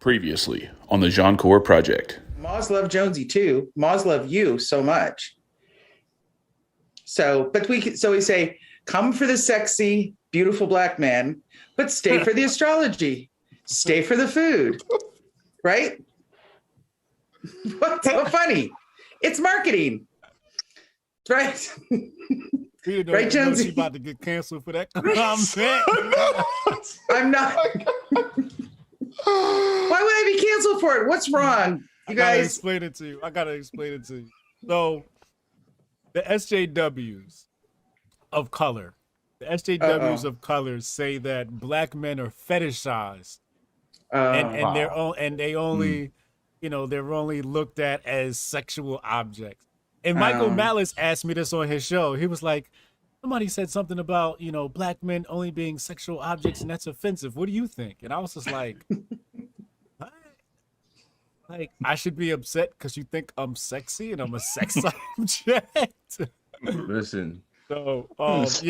Previously on the Jianchor project. Moz love Jonesy too. Moz love you so much. So we say, come for the sexy, beautiful black man, but stay for the astrology. Stay for the food. Right? What's so funny? It's marketing. Right? Right, Jonesy? She's about to get canceled for that comment. I'm not. Why would I be canceled for it? What's wrong? You guys. I gotta explain it to you. So, the SJWs of color, of color say that black men are fetishized, and they only, they're only looked at as sexual objects. And Michael Malice asked me this on his show. He was like, somebody said something about, black men only being sexual objects, and that's offensive. What do you think? And I was just like, what? Like, I should be upset because you think I'm sexy and I'm a sex object? Listen. So,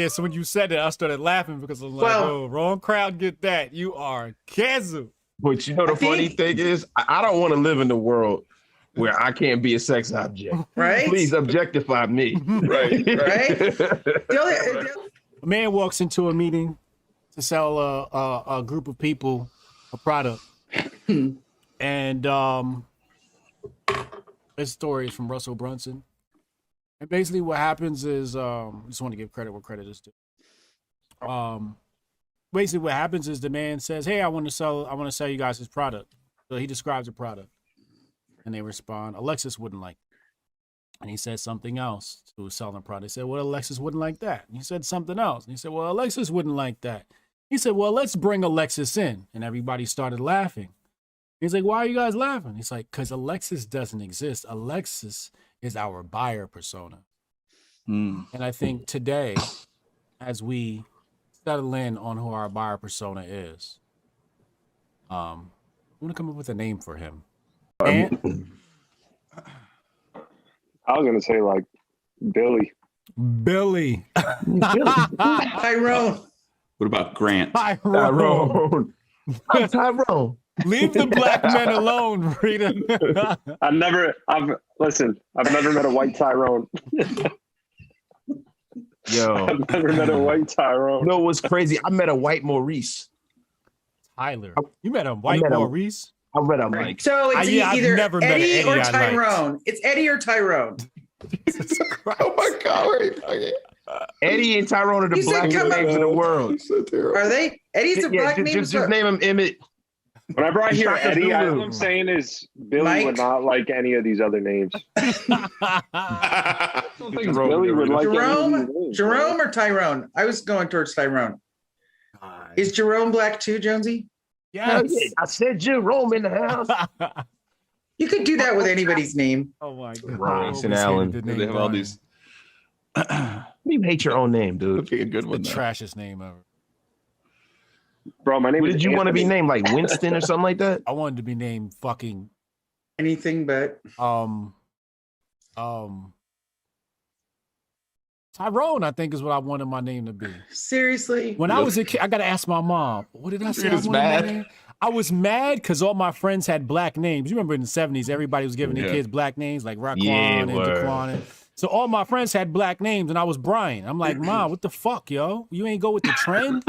so when you said it, I started laughing because I'm like, wrong crowd get that. You are canceled. But the funny thing is, I don't want to live in the world where I can't be a sex object. Right? Please objectify me. Right. A man walks into a meeting to sell a group of people a product. And this story is from Russell Brunson. And basically what happens is, I just want to give credit where credit is due. Basically what happens is the man says, hey, I want to sell you guys this product. So he describes the product. And they respond, Alexis wouldn't like it. And he said something else who was selling the product. They said, well, Alexis wouldn't like that. And he said something else. And he said, well, Alexis wouldn't like that. He said, well, let's bring Alexis in. And everybody started laughing. He's like, why are you guys laughing? He's like, because Alexis doesn't exist. Alexis is our buyer persona. And I think today, as we settle in on who our buyer persona is, I want to come up with a name for him. I was gonna say like Billy. Tyrone. What about Grant? Tyrone. I'm Tyrone. Leave the black men alone, Rita. I've never met a white Tyrone. Yo. I've never met a white Tyrone. You know what's crazy? I met a white Maurice. Tyler. You met a white Maurice? I read him like. So it's either never met Eddie or Eddie Tyrone. It's Eddie or Tyrone. Oh my God! Wait, okay. Eddie and Tyrone are the blackest names in the world. Are they? Eddie's a black name. Just name him Emmett. Whenever I hear Eddie, all I'm saying is Billy would not like any of these other names. I don't think Billy would like Jerome or Tyrone? I was going towards Tyrone. Is Jerome black too, Jonesy? Yes. I said Jerome in the house. You could do that with anybody's name. Oh my God. Rice and Allen. They have all these. You hate your own name, dude. That'd be a good one. The trashiest name ever. Bro, my name What is did you want to be named? Like Winston or something like that? I wanted to be named fucking Anything but. Tyrone, I think is what I wanted my name to be. Seriously? When I was a kid, I got to ask my mom, what did I say? I was mad because all my friends had black names. You remember in the 70s, everybody was giving their kids black names like Raquan and Jaquan. So all my friends had black names and I was Brian. I'm like, Mom, what the fuck, yo? You ain't go with the trend?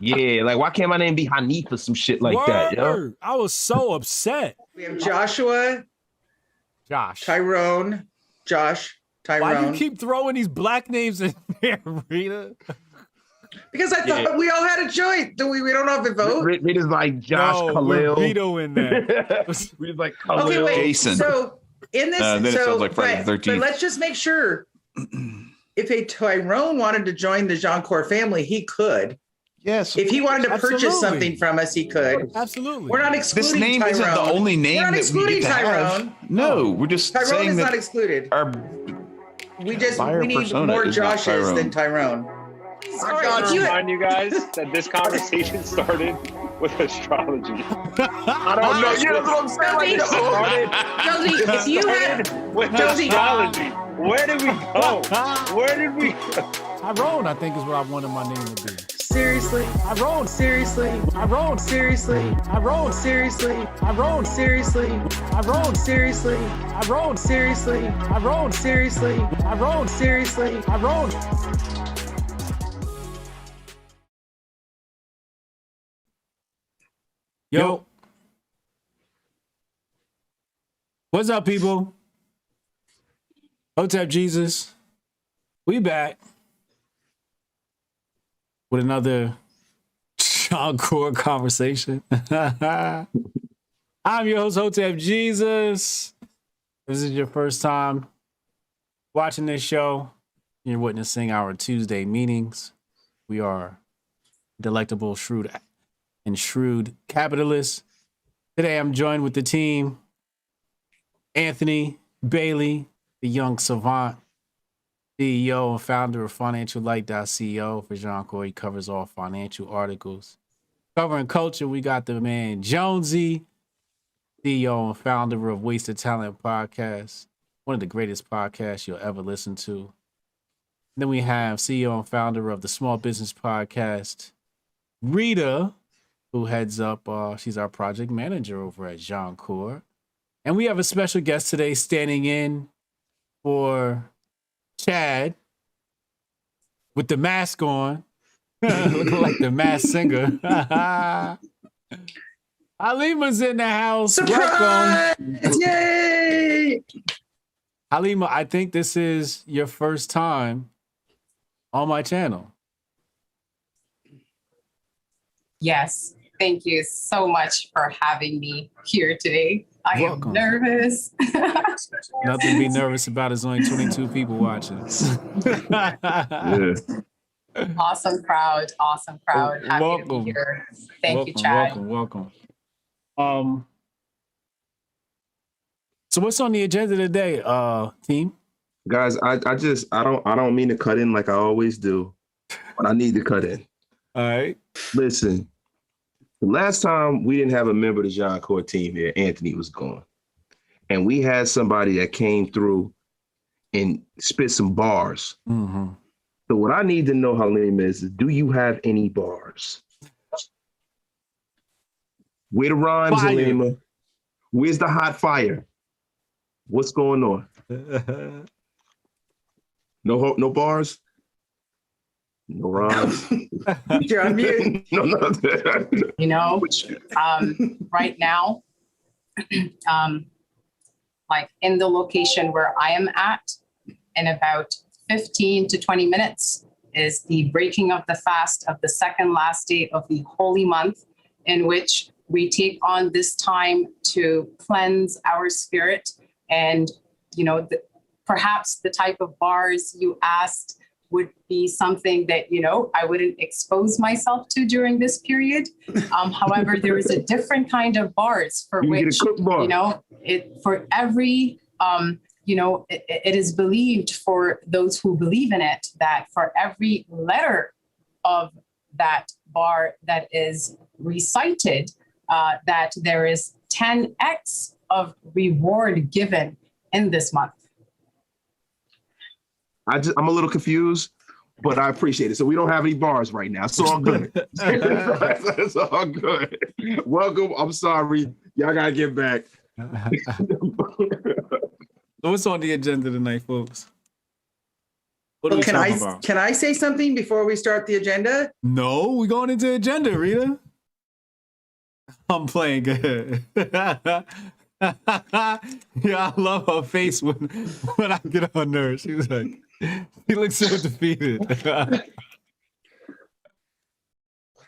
Yeah, like why can't my name be Hanif or some shit like that, yo? I was so upset. We have Joshua, Josh, Tyrone, Josh, Tyrone. Why do you keep throwing these black names in there, Rita? Because I thought we all had a choice. We don't have to vote. Rita's like Josh Khalil. Vito in there. Rita's like Khalil. Okay, wait. Jason. So in this, then it sounds like Friday the 13th. But let's just make sure. If a Tyrone wanted to join the Jianchor family, he could. Yes. If he wanted to purchase something from us, he could. Absolutely. We're not excluding This name Tyrone. isn't the only name We're not that we excluding get to Tyrone. have. No, we're just Tyrone saying is that not excluded. our We buyer need persona more is not Joshes than Tyrone. Tyrone. I got to remind you guys that this conversation started with astrology. I don't know. You know what I'm saying? Like, Josie, if you had with Josie, astrology. Where did we go? Where did we go? Tyrone, I think, is what I wanted my name to be. seriously, I rolled. seriously, I rolled. seriously, I rolled. seriously, I rolled. seriously, I rolled. seriously, I rolled. seriously, I rolled. seriously, I rolled. seriously. I rolled. Yo. What's up, people? Hotep Jesus. We back with another Jianchor conversation. I'm your host, Hotep Jesus. If this is your first time watching this show, you're witnessing our Tuesday meetings. We are delectable, shrewd capitalists. Today, I'm joined with the team. Anthony Bailey, the young savant, CEO and founder of FinancialLight.co for Jianchor. He covers all financial articles. Covering culture, we got the man Jonesy, CEO and founder of Wasted Talent Podcast, one of the greatest podcasts you'll ever listen to. Then we have CEO and founder of the Small Business Podcast, Rita, who heads up, she's our project manager over at Jianchor. And we have a special guest today standing in for Chad with the mask on, looking like the masked singer. Halima's in the house. Surprise! Welcome. Yay! Halima, I think this is your first time on my channel. Yes. Thank you so much for having me here today. I Welcome. am nervous. Nothing to be nervous about. There's only 22 people watching. Yeah. Awesome crowd. Awesome crowd. Happy Welcome. to be here. Thank you, Chad. Welcome. So what's on the agenda today, team? Guys, I don't mean to cut in like I always do, but I need to cut in. All right. Listen, the last time we didn't have a member of the Jianchor team here, Anthony was gone. And we had somebody that came through and spit some bars. Mm-hmm. So what I need to know, Halim, is do you have any bars? Where the rhymes, Fire. Halima? Where's the hot fire? What's going on? No bars? No rhymes? You're on mute. No. You know, right now, like in the location where I am at, in about 15 to 20 minutes is the breaking of the fast of the second last day of the holy month, in which we take on this time to cleanse our spirit. And, you know, perhaps the type of bars you asked would be something that, you know, I wouldn't expose myself to during this period. However, there is a different kind of bars for which, you know, for every, you know, it is believed for those who believe in it that for every letter of that bar that is recited, that there is 10x of reward given in this month. I'm a little confused, but I appreciate it. So we don't have any bars right now. It's all good. It's all good. Welcome. I'm sorry. Y'all gotta get back. So what's on the agenda tonight, folks? What are we Can talking about? I say something before we start the agenda? No, we're going into agenda, Rita. I'm playing good. Yeah, I love her face when I get on nerves. She was like, she looks so defeated.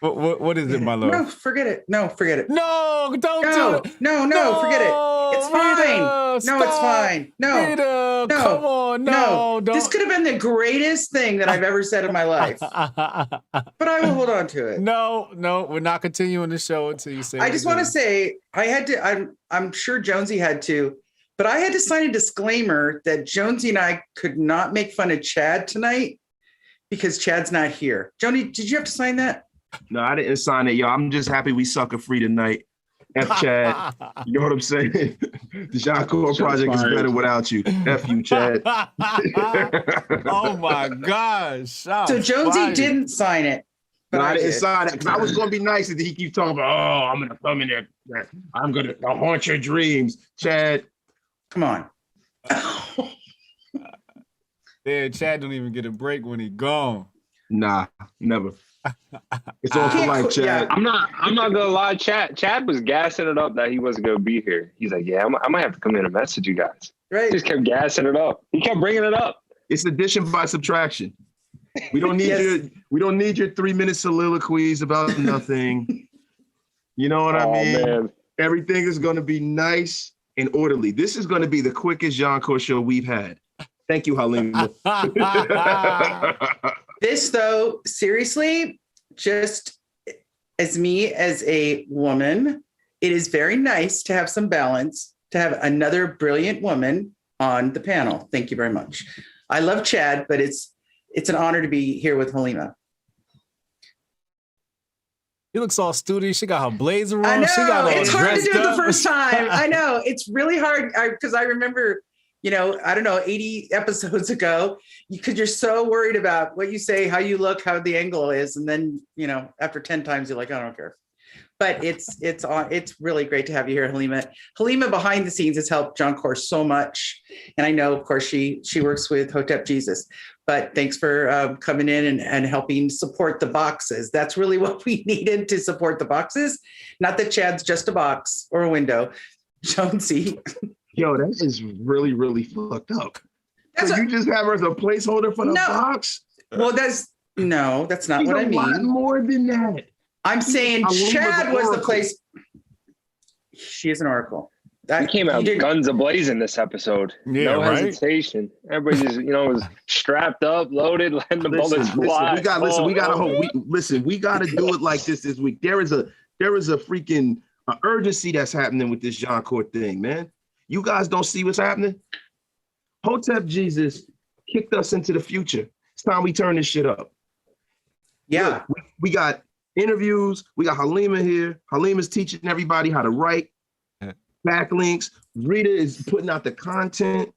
What is it, my love? No, forget it. No, forget it. No, don't No, do it. no, forget it. It's fine. Rita, No, it's stop. fine. No, Rita, no, come on, no, don't. This could have been the greatest thing that I've ever said in my life, but I will hold on to it. No, we're not continuing the show until you say. I just want to say I had to. I'm sure Jonesy had to, but I had to sign a disclaimer that Jonesy and I could not make fun of Chad tonight because Chad's not here. Joni, did you have to sign that? No, I didn't sign it, yo. I'm just happy we sucker free tonight. F Chad. You know what I'm saying? The Jianchor project is better without you. F you, Chad. Oh my gosh. So Jonesy didn't sign it. But I didn't did. sign that because I was going to be nice, and he keeps talking about, oh, I'm going to come in there. I'm going to haunt your dreams. Chad. Come on. Yeah, Chad don't even get a break when he gone. Nah, never. It's all for life, Chad. Yeah. I'm not gonna lie. Chad was gassing it up that he wasn't gonna be here. He's like, yeah, I might have to come in and message you guys. Right. He just kept gassing it up. He kept bringing it up. It's addition by subtraction. We don't need your 3-minute soliloquies about nothing. You know what I mean? Man. Everything is going to be nice and orderly. This is going to be the quickest Jianchor show we've had. Thank you, Halima. This, though, seriously, just as me as a woman, it is very nice to have some balance, to have another brilliant woman on the panel. Thank you very much. I love Chad, but it's an honor to be here with Halima. He looks all studious. She got her blazer on. I know. She got all It's hard to do it the up. first time. I know. It's really hard because I remember, 80 episodes ago, because you're so worried about what you say, how you look, how the angle is. And then, after 10 times, you're like, I don't care. But it's really great to have you here, Halima. Halima behind the scenes has helped Jianchor so much. And I know, of course, she works with Hotep Jesus. But thanks for coming in and helping support the boxes. That's really what we needed to support the boxes. Not that Chad's just a box or a window. Jonesy. Yo, that is really, really fucked up. So you just have her as a placeholder for the box? Well, that's not what I mean. A lot more than that. I'm saying Chad was the place. She is an oracle. He came out guns a-blazing this episode. Yeah, no right? hesitation. Everybody just, was strapped up, loaded, letting the bullets fly. We got to do it like this week. There is a freaking urgency that's happening with this Jianchor thing, man. You guys don't see what's happening? Hotep Jesus kicked us into the future. It's time we turn this shit up. Yeah. Look, we got interviews. We got Halima here. Halima's teaching everybody how to write. Backlinks. Rita is putting out the content.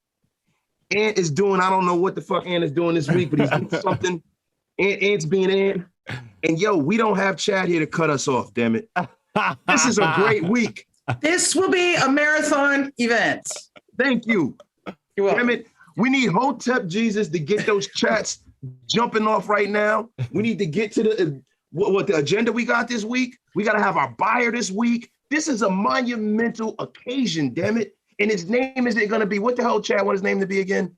Ant is doing, I don't know what the fuck Ant is doing this week, but he's doing something. Ant's being Ant. And yo, we don't have Chad here to cut us off, damn it. This is a great week. This will be a marathon event. Thank you. You're welcome. Damn it. We need Hotep Jesus to get those chats jumping off right now. We need to get to the what the agenda we got this week. We got to have our buyer this week. This is a monumental occasion, damn it. And his name is going to be, what the hell, Chad, what his name to be again?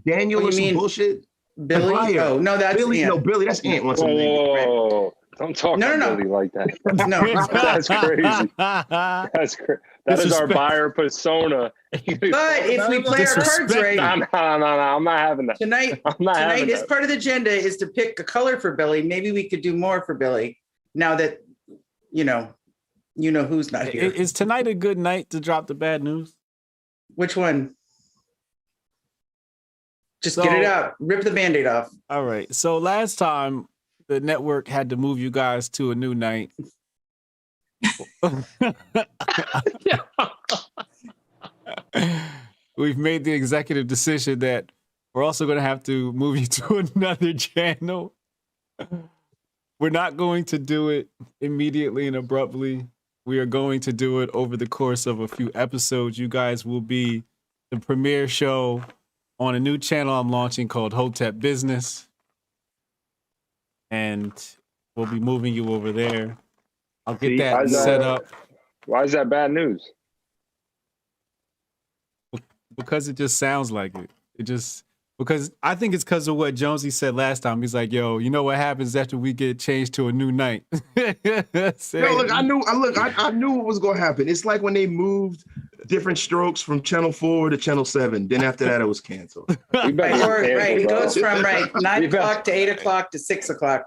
Daniel or some bullshit? Billy? Oh, no, that's Billy. Ant. No, Billy, that's Ant. Whoa. Don't talk to Billy like that. No. That's crazy. That's crazy. That is our buyer persona. But if we play our cards right, no, I'm not having that. Tonight is part of the agenda is to pick a color for Billy. Maybe we could do more for Billy now that you know who's not here. Is tonight a good night to drop the bad news? Which one? Just get it out. Rip the Band-Aid off. All right. So last time the network had to move you guys to a new night. We've made the executive decision that we're also going to have to move you to another channel. We're not going to do it immediately and abruptly. We are going to do it over the course of a few episodes. You guys will be the premiere show on a new channel I'm launching called Hotep Business. And we'll be moving you over there. I'll get that set up. Why is that bad news? Because it just sounds like it. Because I think it's because of what Jonesy said last time. He's like, yo, you know what happens after we get changed to a new night? Look, I knew what was going to happen. It's like when they moved Different Strokes from Channel 4 to Channel 7. Then after that, it was canceled. Right. It goes from 9 o'clock to 8 o'clock to 6 o'clock.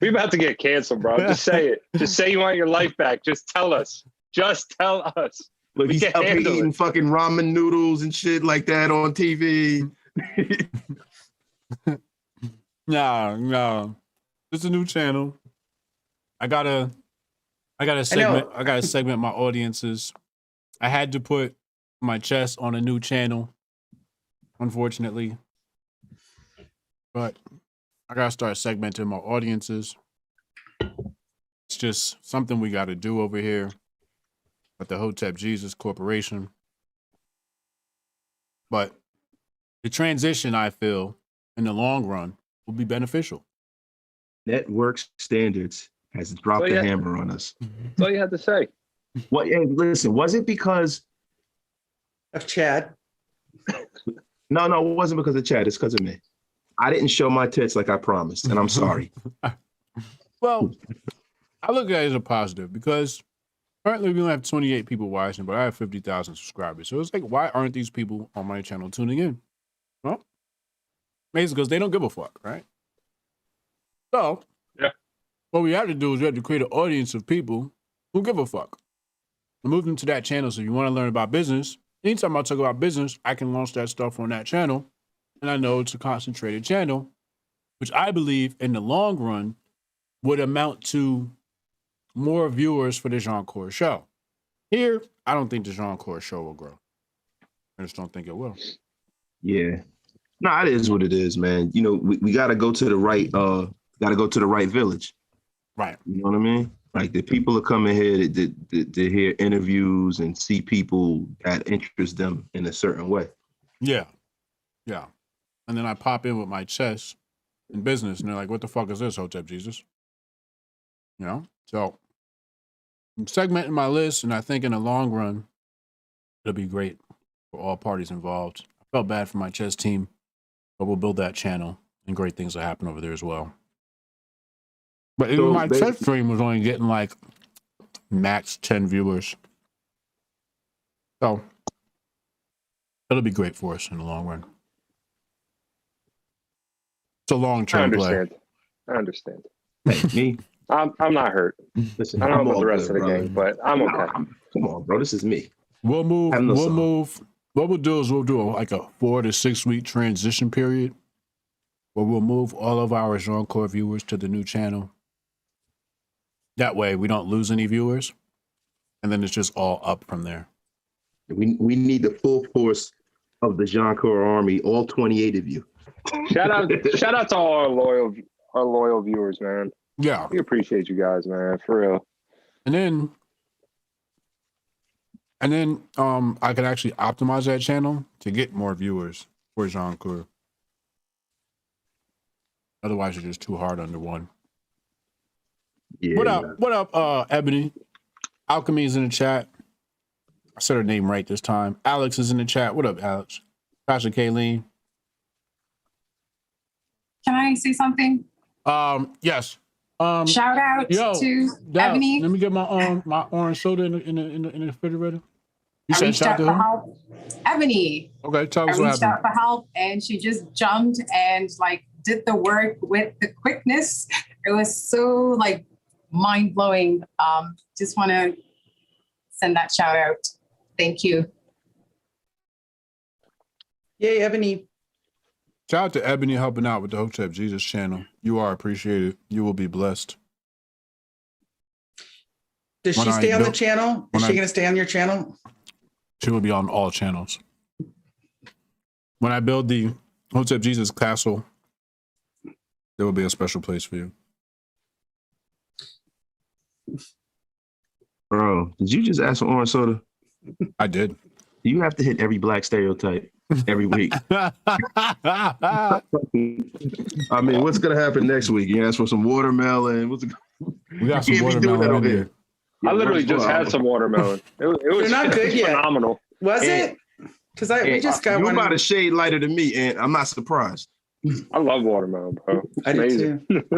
We about to get canceled, bro. Just say it. Just say you want your life back. Just tell us. Just tell us. Look, he's up here eating fucking ramen noodles and shit like that on TV. No. It's a new channel. I gotta segment my audiences. I had to put my chest on a new channel, unfortunately. But I gotta start segmenting my audiences. It's just something we got to do over here at the Hotep Jesus Corporation. But the transition, I feel, in the long run, will be beneficial. Network standards has dropped the hammer on us. That's all you had to say. What? Hey, listen, was it because Of Chad. No, it wasn't because of Chad. It's because of me. I didn't show my tits like I promised, and I'm sorry. Well, I look at it as a positive because currently we only have 28 people watching, but I have 50,000 subscribers. So it's like, why aren't these people on my channel tuning in? Well, maybe it's because they don't give a fuck, right? So, yeah, what we have to do is we have to create an audience of people who give a fuck. And move them to that channel. So if you want to learn about business, anytime I talk about business, I can launch that stuff on that channel. And I know it's a concentrated channel, which I believe in the long run would amount to more viewers for the Jianchor show. Here, I don't think the Jianchor show will grow. I just don't think it will. Yeah. No, it is what it is, man. You know, we gotta go to the right village. Right. You know what I mean? Like the people are coming here to hear interviews and see people that interest them in a certain way. Yeah. Yeah. And then I pop in with my chess in business and they're like, what the fuck is this, Hotep Jesus? You know? So I'm segmenting my list, and I think in the long run, it'll be great for all parties involved. I felt bad for my chess team, but we'll build that channel, and great things will happen over there as well. But even my chess stream was only getting like max 10 viewers. So it'll be great for us in the long run. It's a long-term play. I understand. Hey, me? I'm not hurt. Listen, I don't know about the rest good, of the brother. gang, but I'm okay. Come on, bro. This is me. We'll move. What we'll do is we'll do like a 4 to 6 week transition period where we'll move all of our Jianchor viewers to the new channel. That way we don't lose any viewers. And then it's just all up from there. We need the full force of the Jianchor army, all 28 of you. Shout out to all our loyal viewers, man. Yeah. We appreciate you guys, man, for real. And then I can actually optimize that channel to get more viewers for Jianchor. Otherwise, it's just too hard under one. Yeah. What up, Ebony? Alchemy's in the chat. I said her name right this time. Alex is in the chat. What up, Alex? Pastor Kayleen. Can I say something? Yes. Shout out to Ebony. Let me get my my orange soda in the refrigerator. You I said reached shout out to for her? help. Ebony. Okay, tell us I what reached out happened. for help, and she just jumped and like did the work with the quickness. It was so like mind blowing. Just want to send that shout out. Thank you. Yay, Ebony. Shout out to Ebony helping out with the Hotep Jesus channel. You are appreciated. You will be blessed. Does she stay on the channel? Is she going to stay on your channel? She will be on all channels. When I build the Hotep Jesus castle, there will be a special place for you. Bro, did you just ask for orange soda? I did. You have to hit every black stereotype every week. I mean, what's gonna happen next week? You ask for some watermelon. We got some watermelon in here. I literally just had some watermelon. It was They're not good yet. Phenomenal. Was it? Because we just got You're one. about a shade lighter than me, and I'm not surprised. I love watermelon, bro. It's I do amazing. too.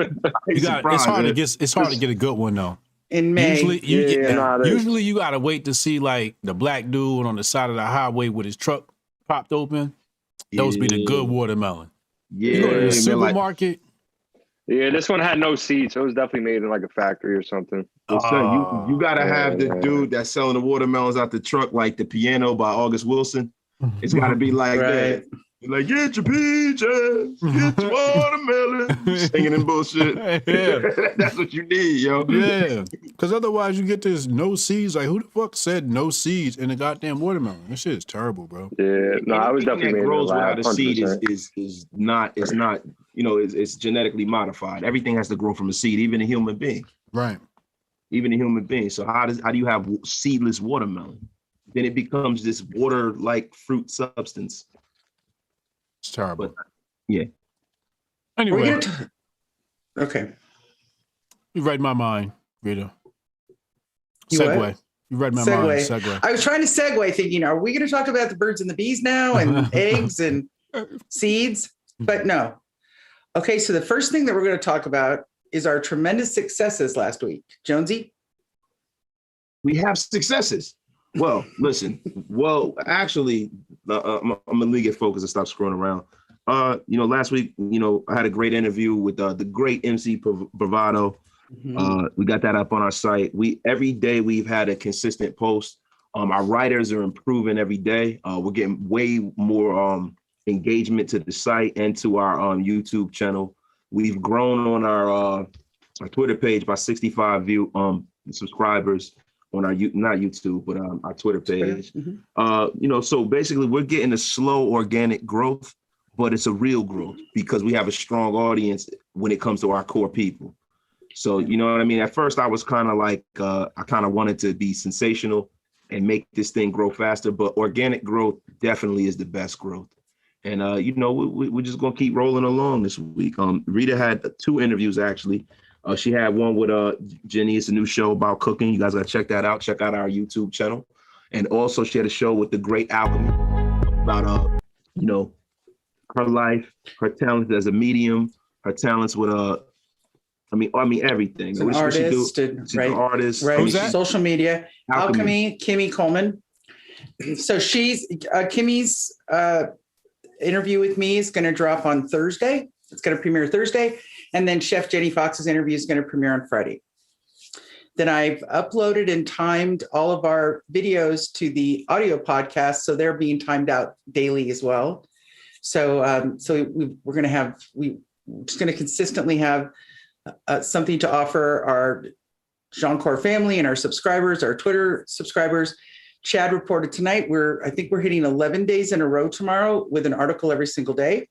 It's hard to get a good one though. In May. Usually you gotta wait to see like the black dude on the side of the highway with his truck propped open. Those be the good watermelon. Yeah, you go to the supermarket. Yeah, this one had no seeds, so it was definitely made in like a factory or something. You gotta have the dude that's selling the watermelons out the truck, like the Piano by August Wilson. It's gotta be like that. You're like, get your peaches, get your watermelon, singing and bullshit. Yeah. That's what you need, yo. Yeah, because otherwise you get this no seeds. Like, who the fuck said no seeds in the goddamn watermelon? That shit is terrible, bro. Yeah, no, I was definitely made grows in the lab. without a seed is not it's genetically modified. Everything has to grow from a seed, even a human being. Right. Even a human being. So how do you have seedless watermelon? Then it becomes this water-like fruit substance. It's terrible. But yeah. Anyway, Okay. you read my mind, Rita. You Segue. what? You read my mind. Segue. Segue. I was trying to segue, thinking, are we going to talk about the birds and the bees now, and eggs and seeds? But no. Okay, so the first thing that we're going to talk about is our tremendous successes last week. Jonesy? We have successes. Well, listen. Well, actually, I'm gonna get focused and stop screwing around. Last week, I had a great interview with the great MC Bravado. Mm-hmm. We got that up on our site. Every day we've had a consistent post. Our writers are improving every day. We're getting way more engagement to the site and to our YouTube channel. We've grown on our Twitter page by 65 subscribers on our not YouTube, but our Twitter page. Mm-hmm. So basically we're getting a slow organic growth, but it's a real growth because we have a strong audience when it comes to our core people. So, you know what I mean? At first I was kind of like, I kind of wanted to be sensational and make this thing grow faster, but organic growth definitely is the best growth. And, we're just going to keep rolling along this week. Rita had 2 interviews, actually. She had one with Jenny. It's a new show about cooking. You guys got to check that out. Check out our YouTube channel. And also she had a show with the Great Alchemy about, her life, her talents as a medium, her talents with, everything. An artist, She's right? an artist. Right. Who's that? Social media. Alchemy, Kimmy Coleman. So she's Kimmy's interview with me is going to drop on Thursday. It's going to premiere Thursday. And then Chef Jenny Fox's interview is going to premiere on Friday. Then I've uploaded and timed all of our videos to the audio podcast. So they're being timed out daily as well. So we're just going to consistently have something to offer our Jianchor family and our subscribers, our Twitter subscribers. Chad reported tonight, I think we're hitting 11 days in a row tomorrow with an article every single day.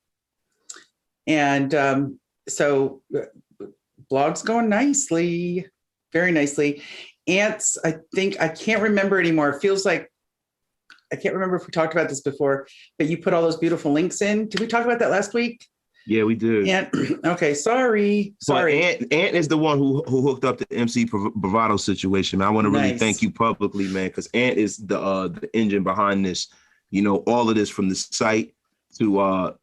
And so blog's going nicely, very nicely. Ants, I can't remember anymore. It feels like, I can't remember if we talked about this before, but you put all those beautiful links in. Did we talk about that last week? Yeah, we did. Okay, sorry. But Ant is the one who hooked up the MC Bravado situation, man. I want to really thank you publicly, man, because Ant is the engine behind this. All of this from the site to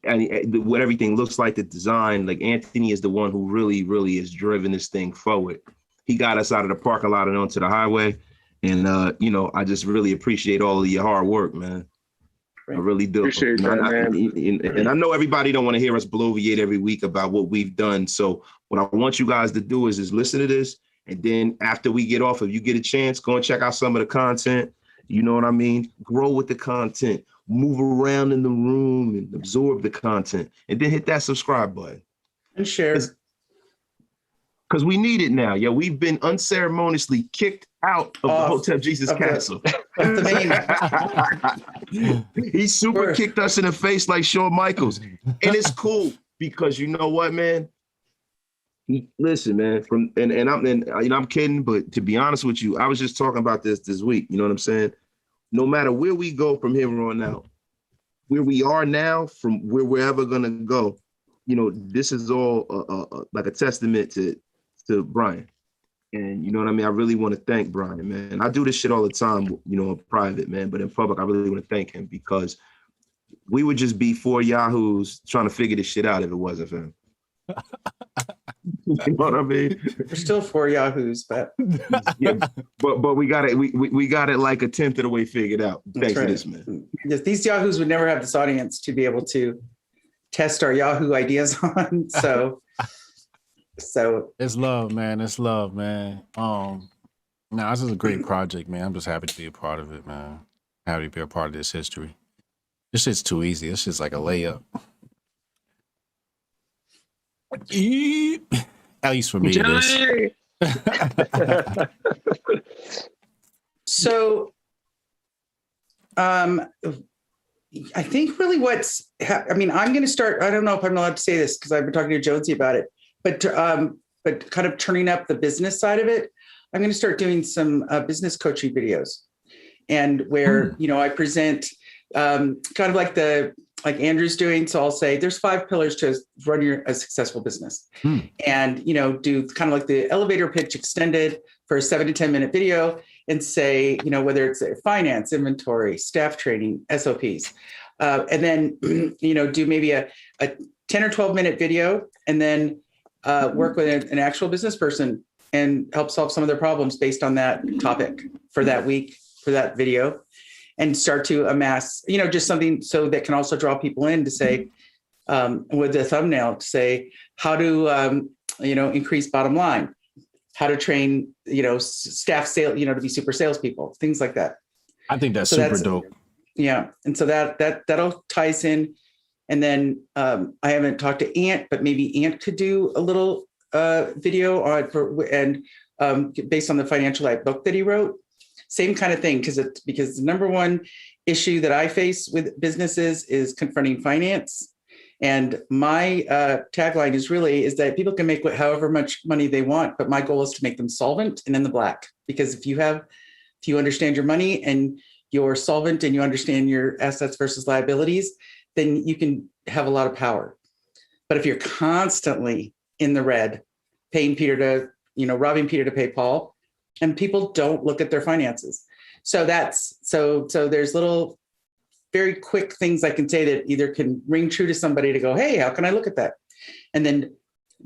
what everything looks like, the design. Like Anthony is the one who really, really has driven this thing forward. He got us out of the parking lot and onto the highway, and I just really appreciate all of your hard work, man. I really do. Appreciate that, man. And I know everybody don't want to hear us bloviate every week about what we've done. So what I want you guys to do is listen to this. And then after we get off, if you get a chance, go and check out some of the content. You know what I mean? Grow with the content. Move around in the room and absorb the content. And then hit that subscribe button. And share. Because we need it now. Yeah, we've been unceremoniously kicked out of the Hotep Jesus castle. He super kicked us in the face like Shawn Michaels. And it's cool because you know what, man? Listen, man, I'm kidding, but to be honest with you, I was just talking about this week. You know what I'm saying? No matter where we go from here on out, where we are now, from where we're ever gonna go, this is all like a testament to Brian. And you know what I mean? I really want to thank Brian, man. I do this shit all the time, in private, man, but in public, I really want to thank him because we would just be 4 yahoos trying to figure this shit out if it wasn't for him. You know what I mean? We're still 4 yahoos, but yeah, but we got it. We got it like a tenth of the way figured out. Thanks to this, man. Yes, these yahoos would never have this audience to be able to test our Yahoo ideas on. So it's love, man. It's love, man. This is a great project, man. I'm just happy to be a part of it, man. Happy to be a part of this history. This shit's too easy. This shit's like a layup. At least for me, it is. So, I think really I mean, I'm going to start, I don't know if I'm allowed to say this because I've been talking to Jonesy about it, but kind of turning up the business side of it. I'm going to start doing some business coaching videos, and where, I present kind of like Andrew's doing. So I'll say there's 5 pillars to run a successful business, and, do kind of like the elevator pitch extended for a 7 to 10 minute video, and say, whether it's finance, inventory, staff training, SOPs, and then, do maybe a 10 or 12 minute video, and then work with an actual business person and help solve some of their problems based on that topic for that week, for that video, and start to amass, just something so that can also draw people in to say, with the thumbnail, to say how to, increase bottom line, how to train, staff sale, to be super salespeople, things like that. I think that's super dope. Yeah. And so that'll ties in. And then I haven't talked to Ant, but maybe Ant could do a little video based on the Financial Life book that he wrote. Same kind of thing, because the number one issue that I face with businesses is confronting finance. And my tagline is that people can make however much money they want, but my goal is to make them solvent and in the black. Because if you understand your money and you're solvent and you understand your assets versus liabilities, then you can have a lot of power. But if you're constantly in the red, robbing Peter to pay Paul, and people don't look at their finances. So there's little very quick things I can say that either can ring true to somebody to go, hey, how can I look at that? And then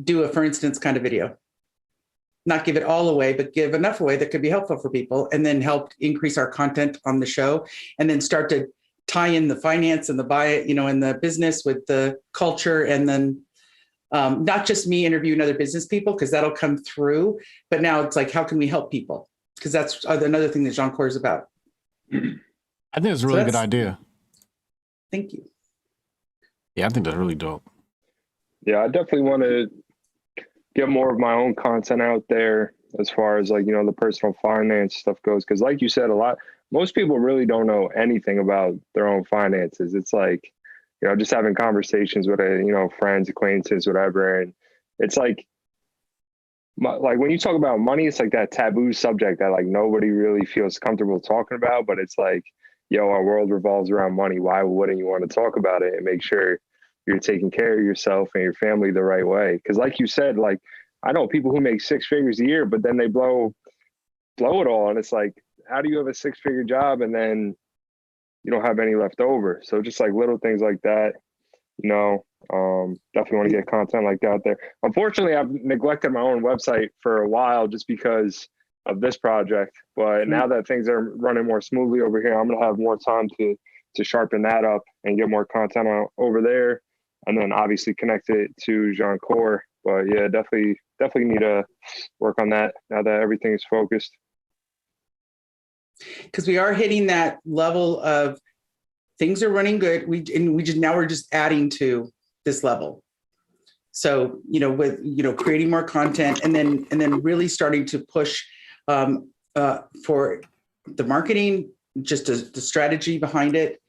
do a, for instance, kind of video. Not give it all away, but give enough away that could be helpful for people, and then help increase our content on the show, and then start to tie in the finance and and the business with the culture. And then not just me interviewing other business people, because that'll come through. But now it's like, how can we help people? Because that's another thing that Jianchor is about. I think it's a really good idea. Thank you. Yeah, I think that's really dope. Yeah, I definitely want to get more of my own content out there as far as the personal finance stuff goes. Because like you said, most people really don't know anything about their own finances. It's like, just having conversations with friends, acquaintances, whatever. And it's like when you talk about money, it's like that taboo subject that nobody really feels comfortable talking about. But it's like, our world revolves around money. Why wouldn't you want to talk about it and make sure you're taking care of yourself and your family the right way? Because like you said, I know people who make 6 figures a year, but then they blow it all. And it's like, how do you have a 6-figure job and then you don't have any left over? So just little things like that, definitely want to get content like that out there. Unfortunately, I've neglected my own website for a while just because of this project. But now that things are running more smoothly over here, I'm going to have more time to sharpen that up and get more content over there. And then obviously connect it to Jianchor. But yeah, definitely need to work on that now that everything is focused. Because we are hitting that level of things are running good. We're just adding to this level. So, with, creating more content and then really starting to push for the marketing, just the strategy behind it.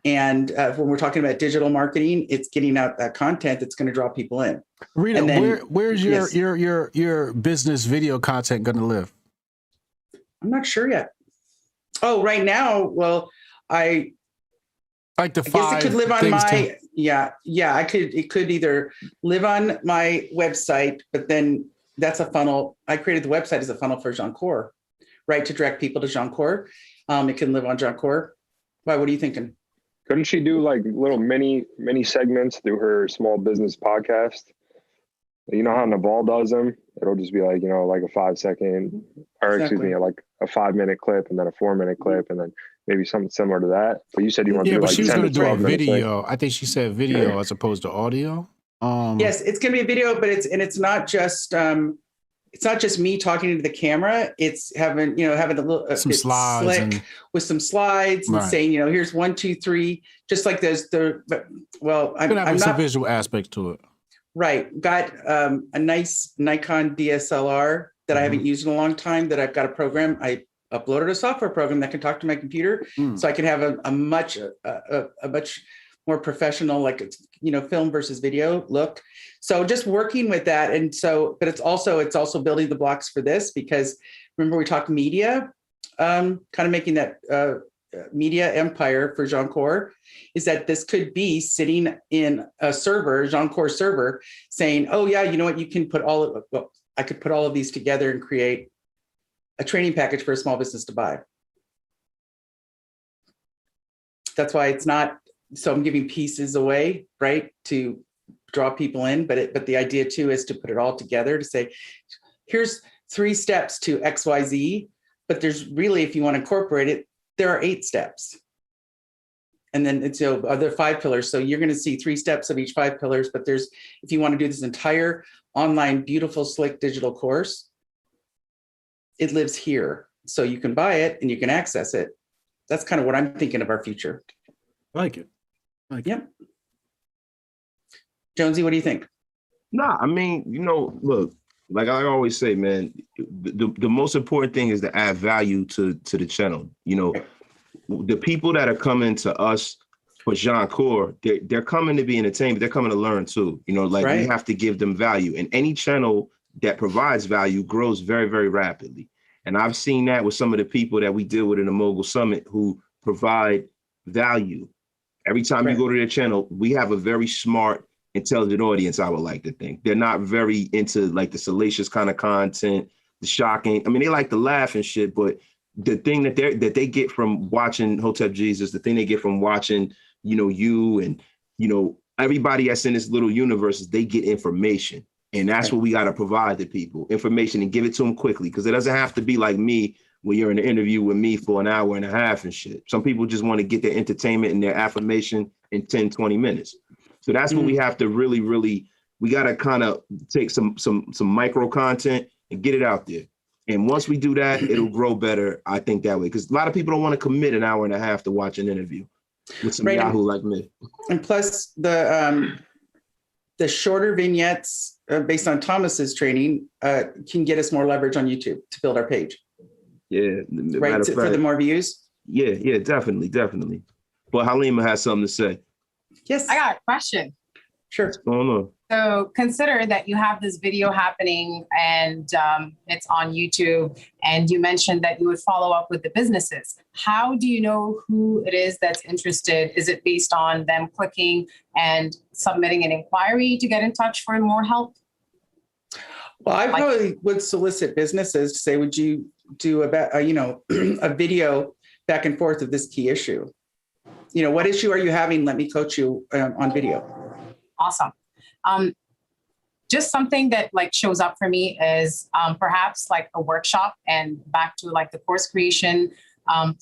And when we're talking about digital marketing, it's getting out that content that's going to draw people in. Rita, where's your business video content going to live? I'm not sure yet. Oh, right now, well, I guess it could live on my it could either live on my website, but then that's a funnel. I created the website as a funnel for Jianchor, right? To direct people to Jianchor. It can live on Jianchor. Why? What are you thinking? Couldn't she do little mini segments through her small business podcast? You know how Naval does them? It'll just be a 5-second, or excuse me, a 5-minute clip, and then a 4-minute clip, and then maybe something similar to that. But you said you want to do but she was 10 going to to do a 12 minutes. video. I think she said video as opposed to audio. Yes, it's going to be a video, but it's not just me talking into the camera. It's having a little some slides slick with some slides and saying, here's 1, 2, 3, just like those. I'm some not visual aspects to it. Right. Got a nice Nikon DSLR that I haven't used in a long time, that I've got a program. I uploaded a software program that can talk to my computer, so I can have a much more professional, like, film versus video look. So just working with that, and so, but it's also building the blocks for this, because remember we talked media, kind of making that media empire for Jianchor, is that this could be sitting in a server, Jianchor server, saying, oh yeah, you know what, you can put I could put all of these together and create a training package for a small business to buy. That's why it's not, so I'm giving pieces away, right, to draw people in, but the idea too is to put it all together to say, here's 3 steps to XYZ, but there's really, if you want to incorporate it, there are 8 steps. And then it's, other 5 pillars. So you're going to see 3 steps of each 5 pillars, but if you want to do this entire online, beautiful, slick digital course, it lives here. So you can buy it and you can access it. That's kind of what I'm thinking of our future. I like it. Yeah. Jonesy, what do you think? Nah, I mean, look, like I always say, man, the most important thing is to add value to the channel. The people that are coming to us for Jianchor, they're coming to be entertained, but they're coming to learn too. Right. We have to give them value, and any channel that provides value grows very, very rapidly. And I've seen that with some of the people that we deal with in the Mogul Summit who provide value. Every time you go to their channel, we have a very smart, intelligent audience, I would like to think. They're not very into like the salacious kind of content, the shocking. I mean, they like to laugh and shit, but the thing that they get from watching Hotep Jesus, the thing they get from watching, you and, everybody that's in this little universe, is they get information. And that's what we got to provide to people, information, and give it to them quickly. Because it doesn't have to be like me when you're in an interview with me for an hour and a half and shit. Some people just want to get their entertainment and their affirmation in 10, 20 minutes. So that's what we have to really, we got to kind of take some micro content and get it out there. And once we do that, it'll grow better, I think, that way. Because a lot of people don't want to commit an hour and a half to watch an interview with some Yahoo like me. And plus the shorter vignettes based on Thomas's training can get us more leverage on YouTube to build our page. Yeah. Right, for the more views. Yeah, definitely. But Halima has something to say. Yes. I got a question. Sure. What's going on? So consider that you have this video happening and it's on YouTube, and you mentioned that you would follow up with the businesses. How do you know who it is that's interested? Is it based on them clicking and submitting an inquiry to get in touch for more help? Well, I probably would solicit businesses to say, would you do a video back and forth of this key issue? What issue are you having? Let me coach you on video. Awesome. Just something that shows up for me is perhaps like a workshop, and back to the course creation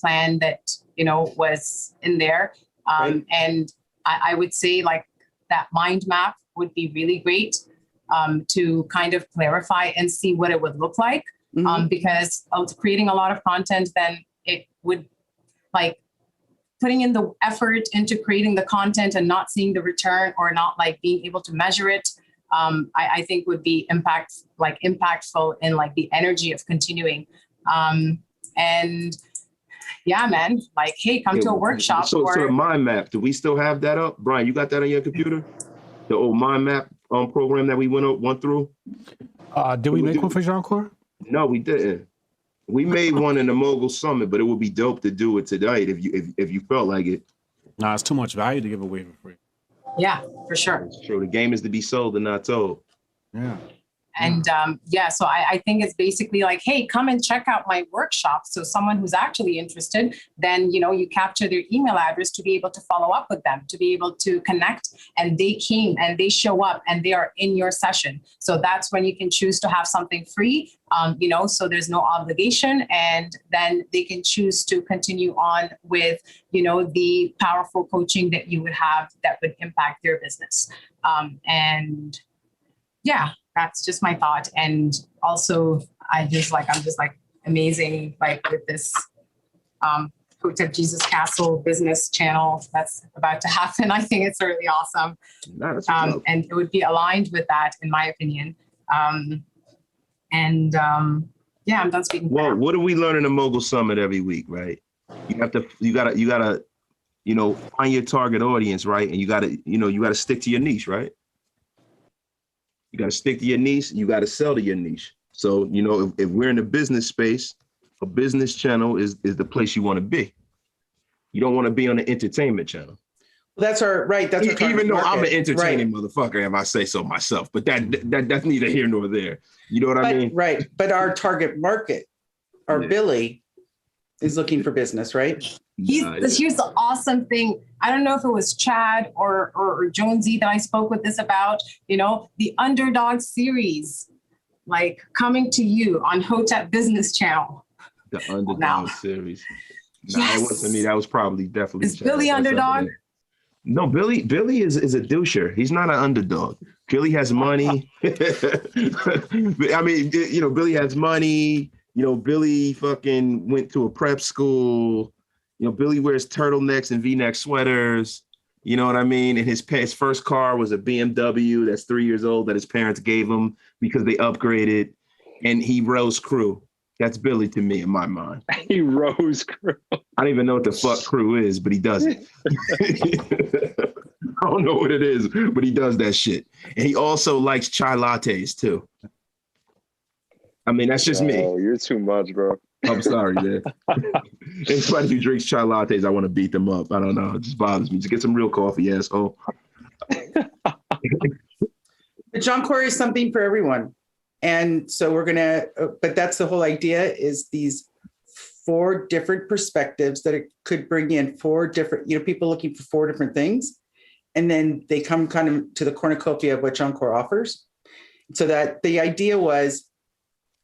plan that, was in there. Right. And I would say that mind map would be really great to kind of clarify and see what it would look like. Because of creating a lot of content, then it would putting in the effort into creating the content and not seeing the return, or not being able to measure it, I think would be impactful in the energy of continuing. And yeah, man, hey, come to a workshop. So the mind map, do we still have that up? Brian, you got that on your computer? The old mind map program that we went through? Did we make one for Jianchor? No, we didn't. We made one in the Mogul Summit, but it would be dope to do it tonight if you felt like it. Nah, it's too much value to give away for free. Yeah, for sure. That's true. The game is to be sold and not told. Yeah. And so I think it's basically hey, come and check out my workshop. So someone who's actually interested, then, you capture their email address to be able to follow up with them, to be able to connect, and they came and they show up and they are in your session. So that's when you can choose to have something free, so there's no obligation, and then they can choose to continue on with, the powerful coaching that you would have that would impact their business. And yeah, that's just my thought. And also I'm just amazing, with this Hotep Jesus Castle business channel that's about to happen. I think it's really awesome. And it would be aligned with that, in my opinion. Yeah, I'm done speaking. Well, what do we learn in the Mogul Summit every week, right? You gotta, find your target audience, right? And you gotta stick to your niche, right? You gotta stick to your niche. You gotta sell to your niche. So, if we're in the business space, a business channel is the place you want to be. You don't want to be on the entertainment channel. That's our right. That's our target Even though I'm an market. entertaining motherfucker, if I say so myself, but that's neither here nor there. You know what I mean? Right. But our target market, our Billy, is looking for business, right? Here's the awesome thing. I don't know if it was Chad or Jonesy that I spoke with this about, the Underdog series, like coming to you on Hotep Business Channel. The Underdog series. No, Yes. it wasn't me. That was definitely. Is Billy Underdog? No, Billy is a doucher. He's not an underdog. Billy has money. I mean, Billy has money. Billy fucking went to a prep school. Billy wears turtlenecks and V-neck sweaters. You know what I mean? And his first car was a BMW that's 3 years old that his parents gave him because they upgraded. And he rose crew. That's Billy to me in my mind. He rose crew. I don't even know what the fuck crew is, but he does it. I don't know what it is, but he does that shit. And he also likes chai lattes too. I mean, that's just me. Oh, you're too much, bro. I'm sorry, man. Anybody who drinks chai lattes, I want to beat them up. I don't know. It just bothers me. Just get some real coffee, asshole. The Jianchor is something for everyone. And so but that's the whole idea, is these 4 different perspectives that it could bring in 4 different, people looking for 4 different things. And then they come kind of to the cornucopia of what Jianchor offers. So that the idea was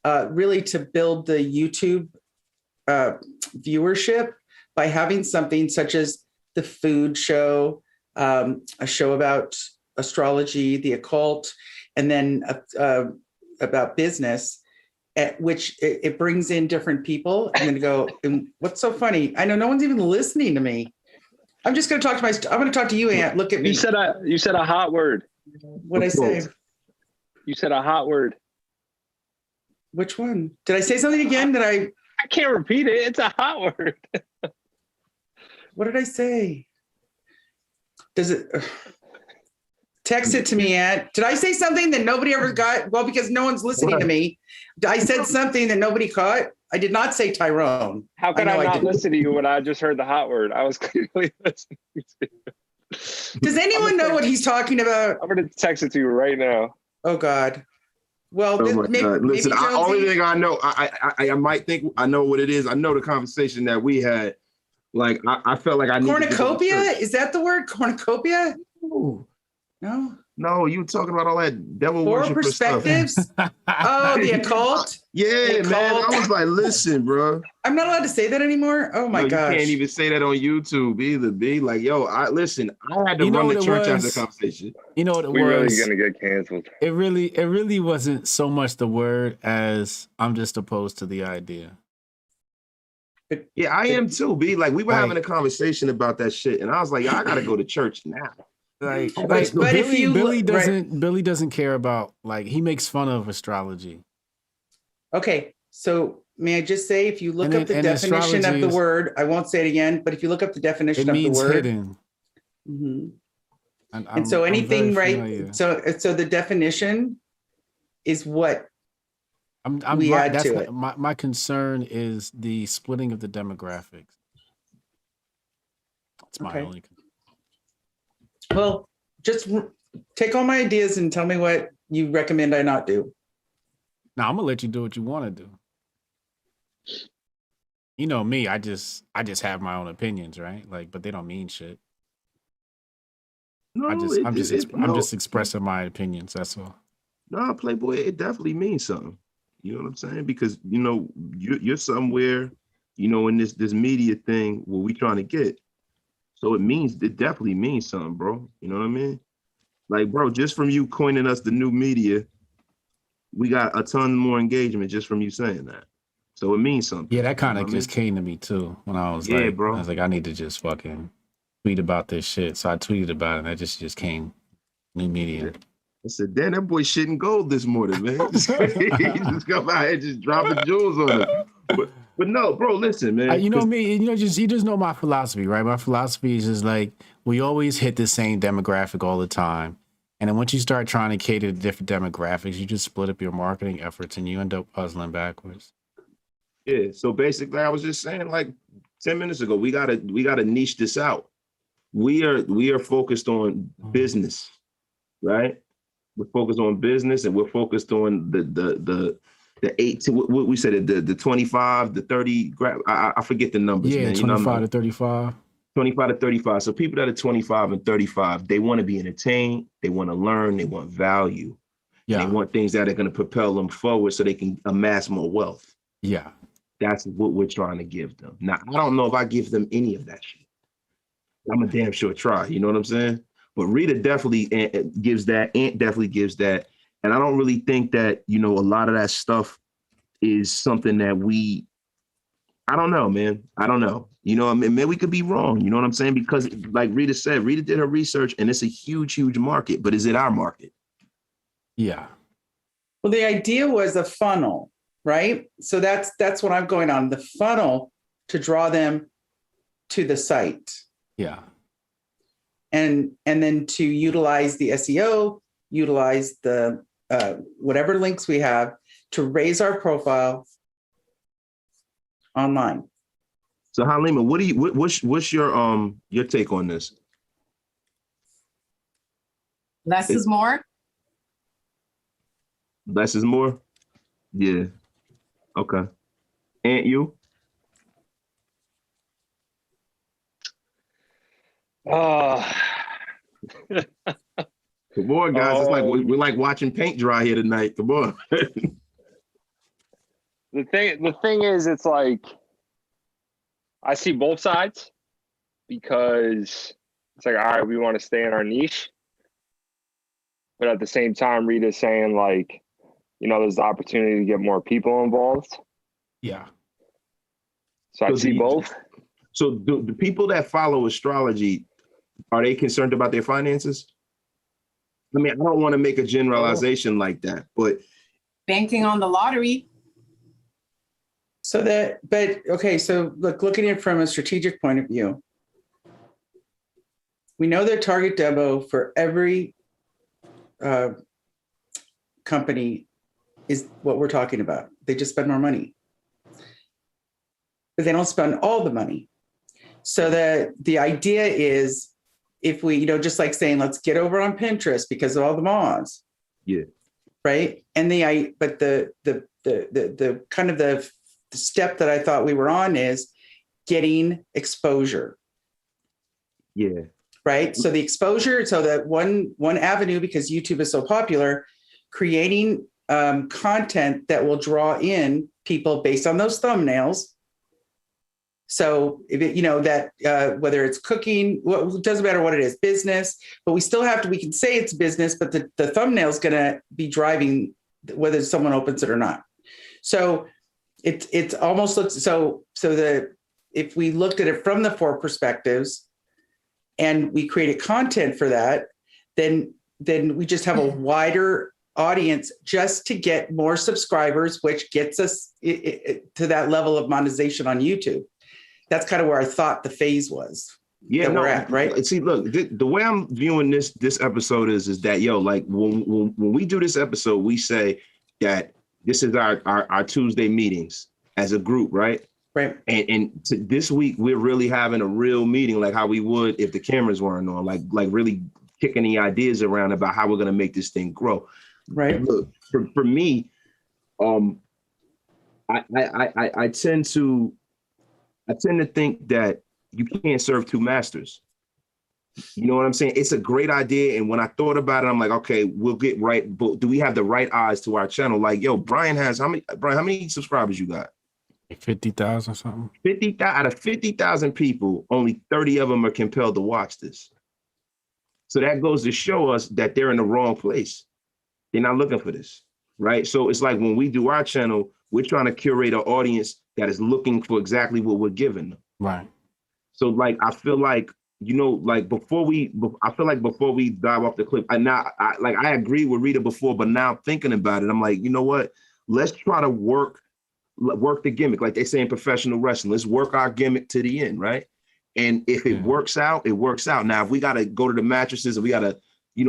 really to build the YouTube viewership by having something such as the food show, a show about astrology, the occult, and then about business, at which it brings in different people and then go, and what's so funny? I know no one's even listening to me. I'm just going to talk to I'm going to talk to you, Ant. Look at me. You said a hot word. What'd I say? You said a hot word. Which one? Did I say something again? I can't repeat it. It's a hot word. What did I say? Does it? Text it to me, Ant. Did I say something that nobody ever got? Well, because no one's listening to me. I said something that nobody caught. I did not say Tyrone. How could I not listen to you when I just heard the hot word? I was clearly listening to you. Does anyone know what he's talking about? I'm going to text it to you right now. Oh, God. Well, listen, only thing I know, I might think I know what it is. I know the conversation that we had. Like, I felt like I need cornucopia? Is that the word? Cornucopia? Ooh. No, you were talking about all that devil 4 worship perspectives. stuff. Oh, the occult. Yeah, the man. occult. I was like, listen, bro. I'm not allowed to say that anymore. Oh my gosh. You can't even say that on YouTube either. Be like, yo, I had to run the church after the conversation. You know what it was? We're really gonna get canceled. It really wasn't so much the word as I'm just opposed to the idea. Yeah, I am too. Be like, we were having a conversation about that shit, and I was like, I gotta go to church now. But Billy doesn't care about, like, he makes fun of astrology. Okay, so may I just say, if you look up the definition of the word, I won't say it again, but if you look up the definition of the word, hidden. Mm-hmm. And so anything, right? So the definition is what we add to it. My concern is the splitting of the demographics. That's my only concern. Well, just take all my ideas and tell me what you recommend I not do. Now, I'm gonna let you do what you want to do. You know me, I just have my own opinions, right? Like, but they don't mean shit. No, I'm just expressing my opinions. That's all. No, Playboy, it definitely means something. You know what I'm saying? Because you're somewhere, in this media thing where we trying to get. So it definitely means something, bro. You know what I mean? Like, bro, just from you coining us the new media, we got a ton more engagement just from you saying that. So it means something. Yeah, that kind of just came to me too when I was bro. I was like, I need to just fucking tweet about this shit. So I tweeted about it and that just came new media. I said, damn, that boy shitting gold this morning, man. He just come out here just dropping jewels on him. But no, bro, listen, man. You know me, you just know my philosophy, right? My philosophy is just like we always hit the same demographic all the time. And then once you start trying to cater to different demographics, you just split up your marketing efforts and you end up puzzling backwards. Yeah. So basically, I was just saying, like 10 minutes ago, we gotta niche this out. We are focused on business, right? We're focused on business, and we're focused on the 8 to what we said, the 25, the 30. I forget the numbers. Yeah, man. 25 to 35. 25 to 35. So people that are 25 and 35, they want to be entertained, they want to learn, they want value. Yeah. And they want things that are going to propel them forward so they can amass more wealth. Yeah. That's what we're trying to give them. Now, I don't know if I give them any of that shit. I'm a damn sure try, you know what I'm saying? But Rita definitely gives that, Ant definitely gives that. And I don't really think that, a lot of that stuff is something that I don't know, man. I don't know. I mean, maybe we could be wrong. You know what I'm saying? Because like Rita said, Rita did her research and it's a huge, huge market, but is it our market? Yeah. Well, the idea was a funnel, right? So that's what I'm going on, the funnel to draw them to the site. Yeah. And then to utilize the SEO, utilize the whatever links we have to raise our profile online. So Halima, what's your take on this? Less is more. Less is more? Yeah. Okay. And you? Come on, guys. It's like we're like watching paint dry here tonight. Come on. The thing is, it's like I see both sides because it's like, all right, we want to stay in our niche, but at the same time, Rita's saying like, there's the opportunity to get more people involved. Yeah. So I see both. So the people that follow astrology, are they concerned about their finances? I mean, I don't want to make a generalization like that, but Banking on the lottery. So looking at it from a strategic point of view, we know their target demo for every company is what we're talking about. They just spend more money, but they don't spend all the money. So the idea is, if we, just like saying, let's get over on Pinterest because of all the mods. Yeah. Right. And the kind of the step that I thought we were on is getting exposure. Yeah. Right. So the exposure, so that one avenue, because YouTube is so popular, creating content that will draw in people based on those thumbnails. So if it, whether it's cooking, it doesn't matter what it is, business, but we can say it's business, but the thumbnail's going to be driving whether someone opens it or not. So it's almost looks so if we looked at it from the 4 perspectives and we created content for that, then we just have a wider audience just to get more subscribers, which gets us to that level of monetization on YouTube. That's kind of where I thought the phase was. Yeah, we're at, right? See, look, the way I'm viewing this episode is that, like when we do this episode, we say that this is our Tuesday meetings as a group, right? Right. And this week we're really having a real meeting, like how we would if the cameras weren't on, like really kicking the ideas around about how we're gonna make this thing grow. Right. Look, for me, I tend to think that you can't serve 2 masters. You know what I'm saying? It's a great idea. And when I thought about it, I'm like, okay, we'll get right. But do we have the right eyes to our channel? Like, yo, Brian, how many subscribers you got? 50,000 something. 50,000 out of 50,000 people, only 30 of them are compelled to watch this. So that goes to show us that they're in the wrong place. They're not looking for this, right? So it's like when we do our channel, we're trying to curate an audience that is looking for exactly what we're giving them. Right. So like, I feel like like I feel like before we dive off the cliff, I agree with Rita before, but now thinking about it, I'm like, you know what? Let's try to work the gimmick, like they say in professional wrestling. Let's work our gimmick to the end, right? And if it works out, it works out. Now, if we got to go to the mattresses and we got to,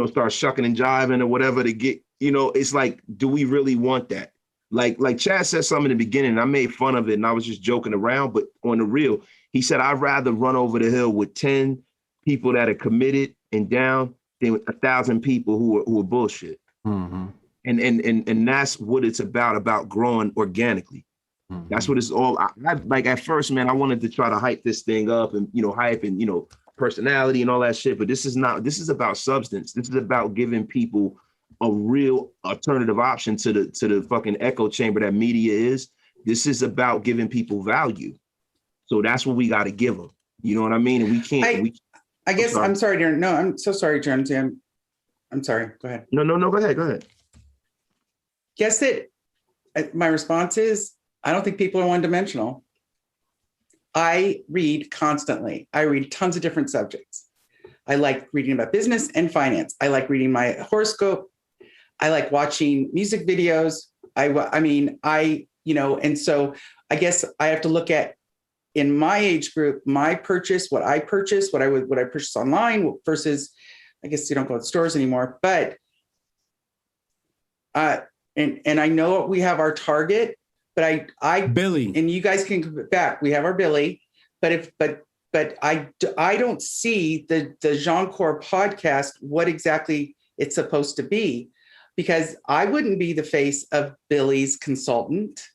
start shucking and jiving or whatever to get, it's like, do we really want that? Like Chad said something in the beginning, and I made fun of it and I was just joking around, but on the real, he said, I'd rather run over the hill with 10 people that are committed and down than 1,000 people who are bullshit. Mm-hmm. And that's what it's about growing organically. Mm-hmm. That's what it's all. I like at first, man, I wanted to try to hype this thing up and, hype and, personality and all that shit. But this is about substance. This is about giving people a real alternative option to the fucking echo chamber that media is. This is about giving people value. So that's what we got to give them. You know what I mean? And we can't. I guess I'm sorry, Darren. No, I'm so sorry, Darren. I'm sorry. Go ahead. No. Go ahead. Guess that my response is I don't think people are one-dimensional. I read constantly. I read tons of different subjects. I like reading about business and finance. I like reading my horoscope. I like watching music videos. And so I guess I have to look at in my age group, my purchase, what I purchase online versus, I guess you don't go to stores anymore, but and I know we have our target, but I Billy, and you guys can come back. We have our Billy, but I don't see the Jianchor podcast, what exactly it's supposed to be, because I wouldn't be the face of Billy's consultant.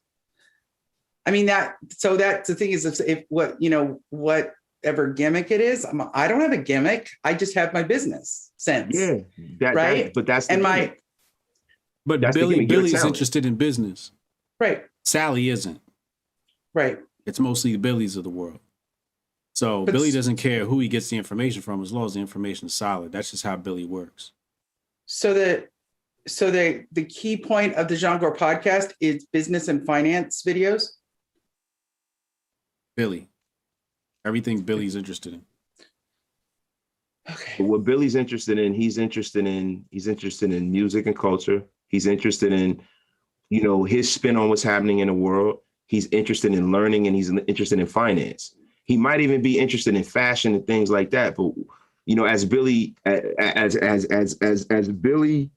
I mean, that's the thing is, if whatever gimmick it is, I don't have a gimmick. I just have my business sense. Yeah. Right. But that's and gimmick. But that's Billy's interested in business. Right. Sally isn't. Right. It's mostly the Billies of the world. So Billy doesn't care who he gets the information from as long as the information is solid. That's just how Billy works. So the key point of the Jianchor podcast is business and finance videos. Billy. Everything Billy's interested in. Okay. But what Billy's interested in, he's interested in music and culture. He's interested in, his spin on what's happening in the world. He's interested in learning, and he's interested in finance. He might even be interested in fashion and things like that. But, as Billy, as Billy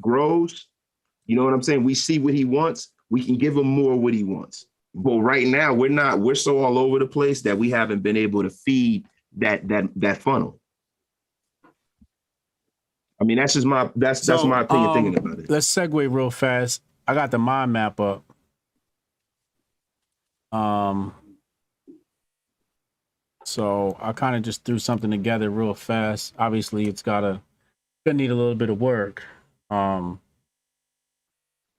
grows, you know what I'm saying? We see what he wants. We can give him more what he wants. But right now we're so all over the place that we haven't been able to feed that funnel. I mean, that's just my opinion thinking about it. Let's segue real fast. I got the mind map up. So I kind of just threw something together real fast. Obviously, it's gonna need a little bit of work. But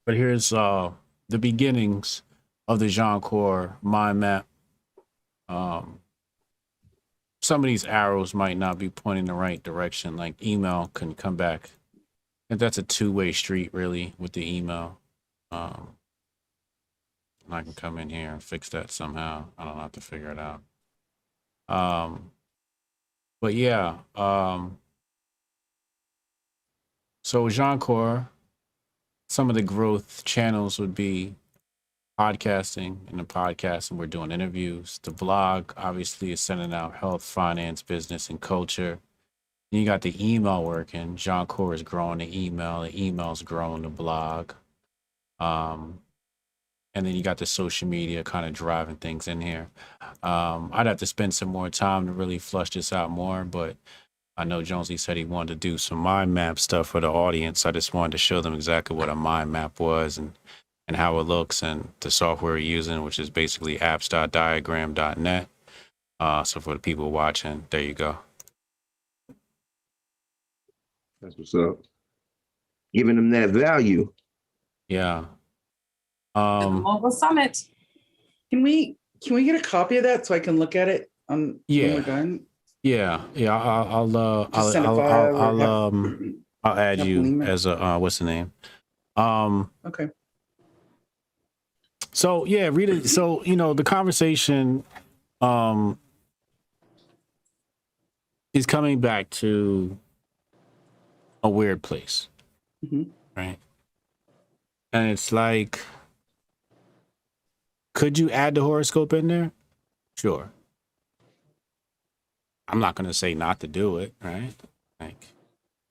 here's the beginnings of the Jianchor mind map. Some of these arrows might not be pointing the right direction. Like email can come back, and that's a two-way street really with the email. And I can come in here and fix that somehow. I don't have to figure it out. But yeah. So Jianchor, some of the growth channels would be podcasting. In the podcasting, we're doing interviews. The blog obviously is sending out health, finance, business, and culture. Then you got the email working. Jianchor is growing the email. The email's growing the blog. And then you got the social media kind of driving things in here. I'd have to spend some more time to really flush this out more, but I know Jonesy said he wanted to do some mind map stuff for the audience. I just wanted to show them exactly what a mind map was and how it looks, and the software we're using, which is basically apps.diagram.net. So for the people watching, there you go. That's what's up. Giving them that value. Yeah. The Mogul Summit. Can we get a copy of that so I can look at it when we're done? Yeah. I'll add you as a what's the name? Okay. So yeah, Rita. So the conversation He's coming back to a weird place, Mhm. right? And it's like, could you add the horoscope in there? Sure. I'm not going to say not to do it, right? Like,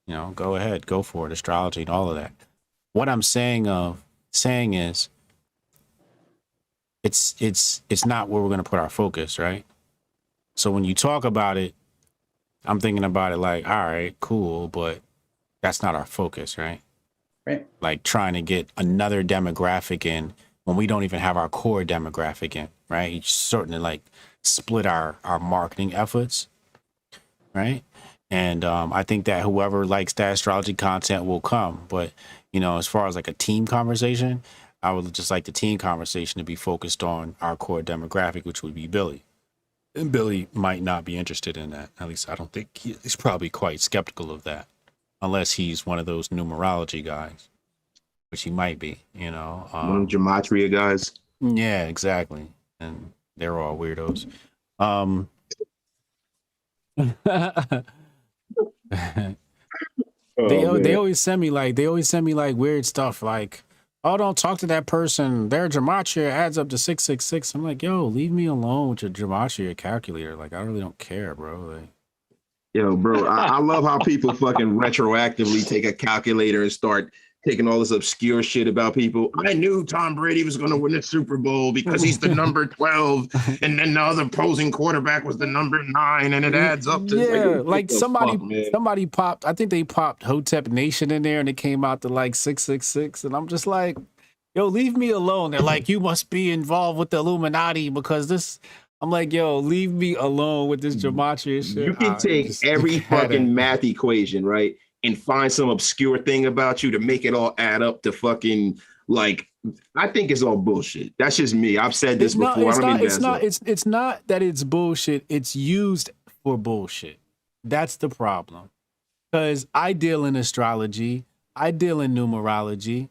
you know, go ahead, go for it, astrology and all of that. What I'm saying is, it's not where we're going to put our focus, right? So when you talk about it, I'm thinking about it like, all right, cool, but that's not our focus, right? Right. Like trying to get another demographic in when we don't even have our core demographic in, right? You certainly like split our marketing efforts, right? And I think that whoever likes that astrology content will come. But, you know, as far as like a team conversation, I would just like the team conversation to be focused on our core demographic, which would be Billy. And Billy might not be interested in that. At least I don't think he's probably quite skeptical of that, unless he's one of those numerology guys, which he might be, you know. One of the gematria guys. Yeah, exactly. And they're all weirdos. They always send me like weird stuff like, oh, don't talk to that person, their gematria adds up to 666. I'm like, yo, leave me alone with your gematria calculator. Like, I really don't care, bro. Like, Yo, bro, I love how people fucking retroactively take a calculator and start taking all this obscure shit about people. I knew Tom Brady was going to win the Super Bowl because he's the number 12, and then the other opposing quarterback was the number 9, and it adds up to like somebody popped. I think they popped Hotep Nation in there, and it came out to like 666, and I'm just like, yo, leave me alone. They're like, you must be involved with the Illuminati because this. I'm like, yo, leave me alone with this gematria shit. You can take every fucking math equation, right, and find some obscure thing about you to make it all add up to fucking, like, I think it's all bullshit. That's just me. I've said this before. It's not that it's bullshit. It's used for bullshit. That's the problem. Because I deal in astrology. I deal in numerology.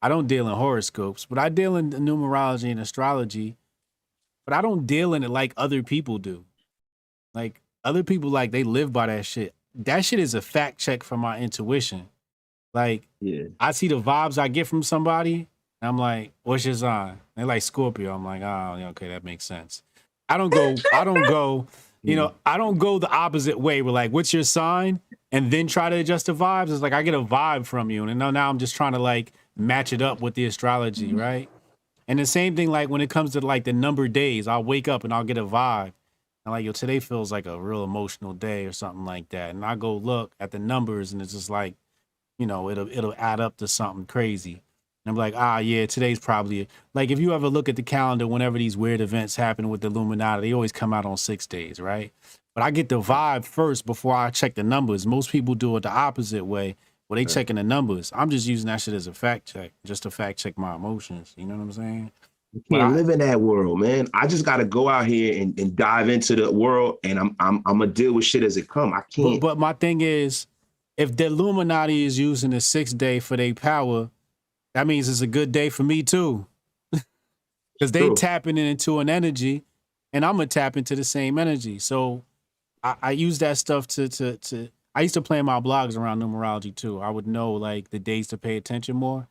I don't deal in horoscopes, but I deal in numerology and astrology. But I don't deal in it like other people do. Like other people, like they live by that shit. That shit is a fact check for my intuition. Like, yeah, I see the vibes I get from somebody, and I'm like, "What's your sign?" They're like Scorpio. I'm like, "Oh, yeah, okay, that makes sense." I don't go, you know, I don't go the opposite way. We're like, "What's your sign?" and then try to adjust the vibes. It's like I get a vibe from you, and now I'm just trying to like match it up with the astrology, right? And the same thing, like when it comes to like the number days, I'll wake up and I'll get a vibe. And like, yo, today feels like a real emotional day or something like that. And I go look at the numbers and it's just like, you know, it'll add up to something crazy. And I'm like, yeah, today's probably, like if you ever look at the calendar, whenever these weird events happen with the Illuminati, they always come out on 6 days, right? But I get the vibe first before I check the numbers. Most people do it the opposite way. Well, they checking the numbers. I'm just using that shit as a fact check, just to fact check my emotions. You know what I'm saying? You can't live in that world, man. I just got to go out here and dive into the world, and I'm gonna deal with shit as it come. I can't. But my thing is, if the Illuminati is using the 6th day for their power, that means it's a good day for me too, because they tapping into an energy, and I'm gonna tap into the same energy. So I use that stuff to. I used to plan my blogs around numerology too. I would know like the days to pay attention more.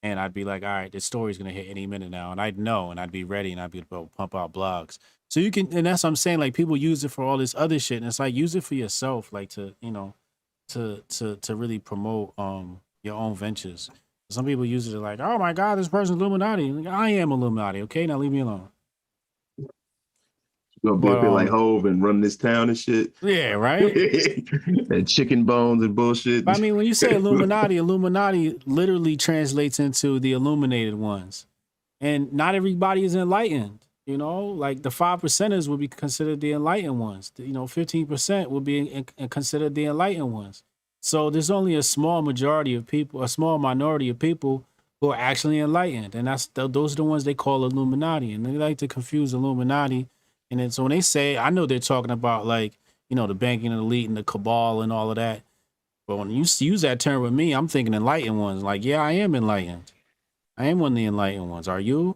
And I'd be like, all right, this story's going to hit any minute now. And I'd know, and I'd be ready, and I'd be able to pump out blogs. So you can, and that's what I'm saying, like people use it for all this other shit. And it's like, use it for yourself, like to, you know, to really promote your own ventures. Some people use it like, oh my God, this person's Illuminati. Like, I am Illuminati. Okay, now leave me alone. Gonna be a bit like Hove and run this town and shit. Yeah, right. And chicken bones and bullshit. I mean, when you say Illuminati, Illuminati literally translates into the illuminated ones, and not everybody is enlightened. You know, like the 5%ers would be considered the enlightened ones. You know, 15% would be considered the enlightened ones. So there's only a small majority of people, a small minority of people who are actually enlightened, and those are the ones they call Illuminati, and they like to confuse Illuminati. And then so when they say, I know they're talking about like, you know, the banking elite and the cabal and all of that. But when you use that term with me, I'm thinking enlightened ones. Like, yeah, I am enlightened. I am one of the enlightened ones. Are you?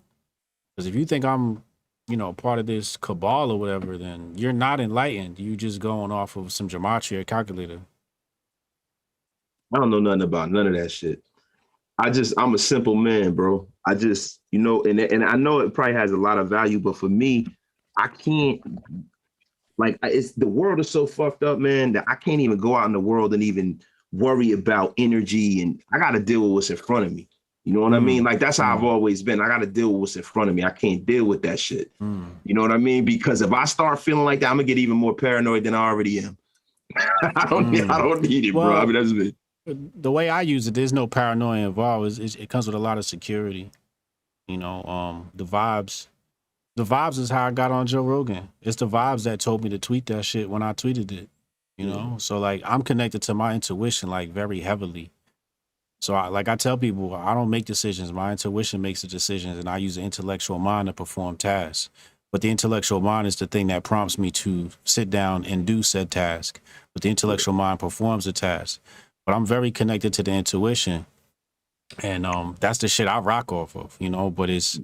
Because if you think I'm you know, part of this cabal or whatever, then you're not enlightened. You just going off of some gematria calculator. I don't know nothing about none of that shit. I'm a simple man, bro. I just, you know, and I know it probably has a lot of value, but for me, I can't, like, it's the world is so fucked up, man, that I can't even go out in the world and even worry about energy, and I got to deal with what's in front of me. You know what I mean? Like, that's how I've always been. I got to deal with what's in front of me. I can't deal with that shit. You know what I mean? Because if I start feeling like that, I'm gonna get even more paranoid than I already am. I don't need it, bro. I mean, that's it. The way I use it, there's no paranoia involved. It comes with a lot of security. You know, the vibes is how I got on Joe Rogan. It's the vibes that told me to tweet that shit when I tweeted it. You know, so like I'm connected to my intuition like very heavily. So I tell people, I don't make decisions. My intuition makes the decisions, and I use the intellectual mind to perform tasks. But the intellectual mind is the thing that prompts me to sit down and do said task. But the intellectual mind performs the task. But I'm very connected to the intuition, and that's the shit I rock off of, you know. But it's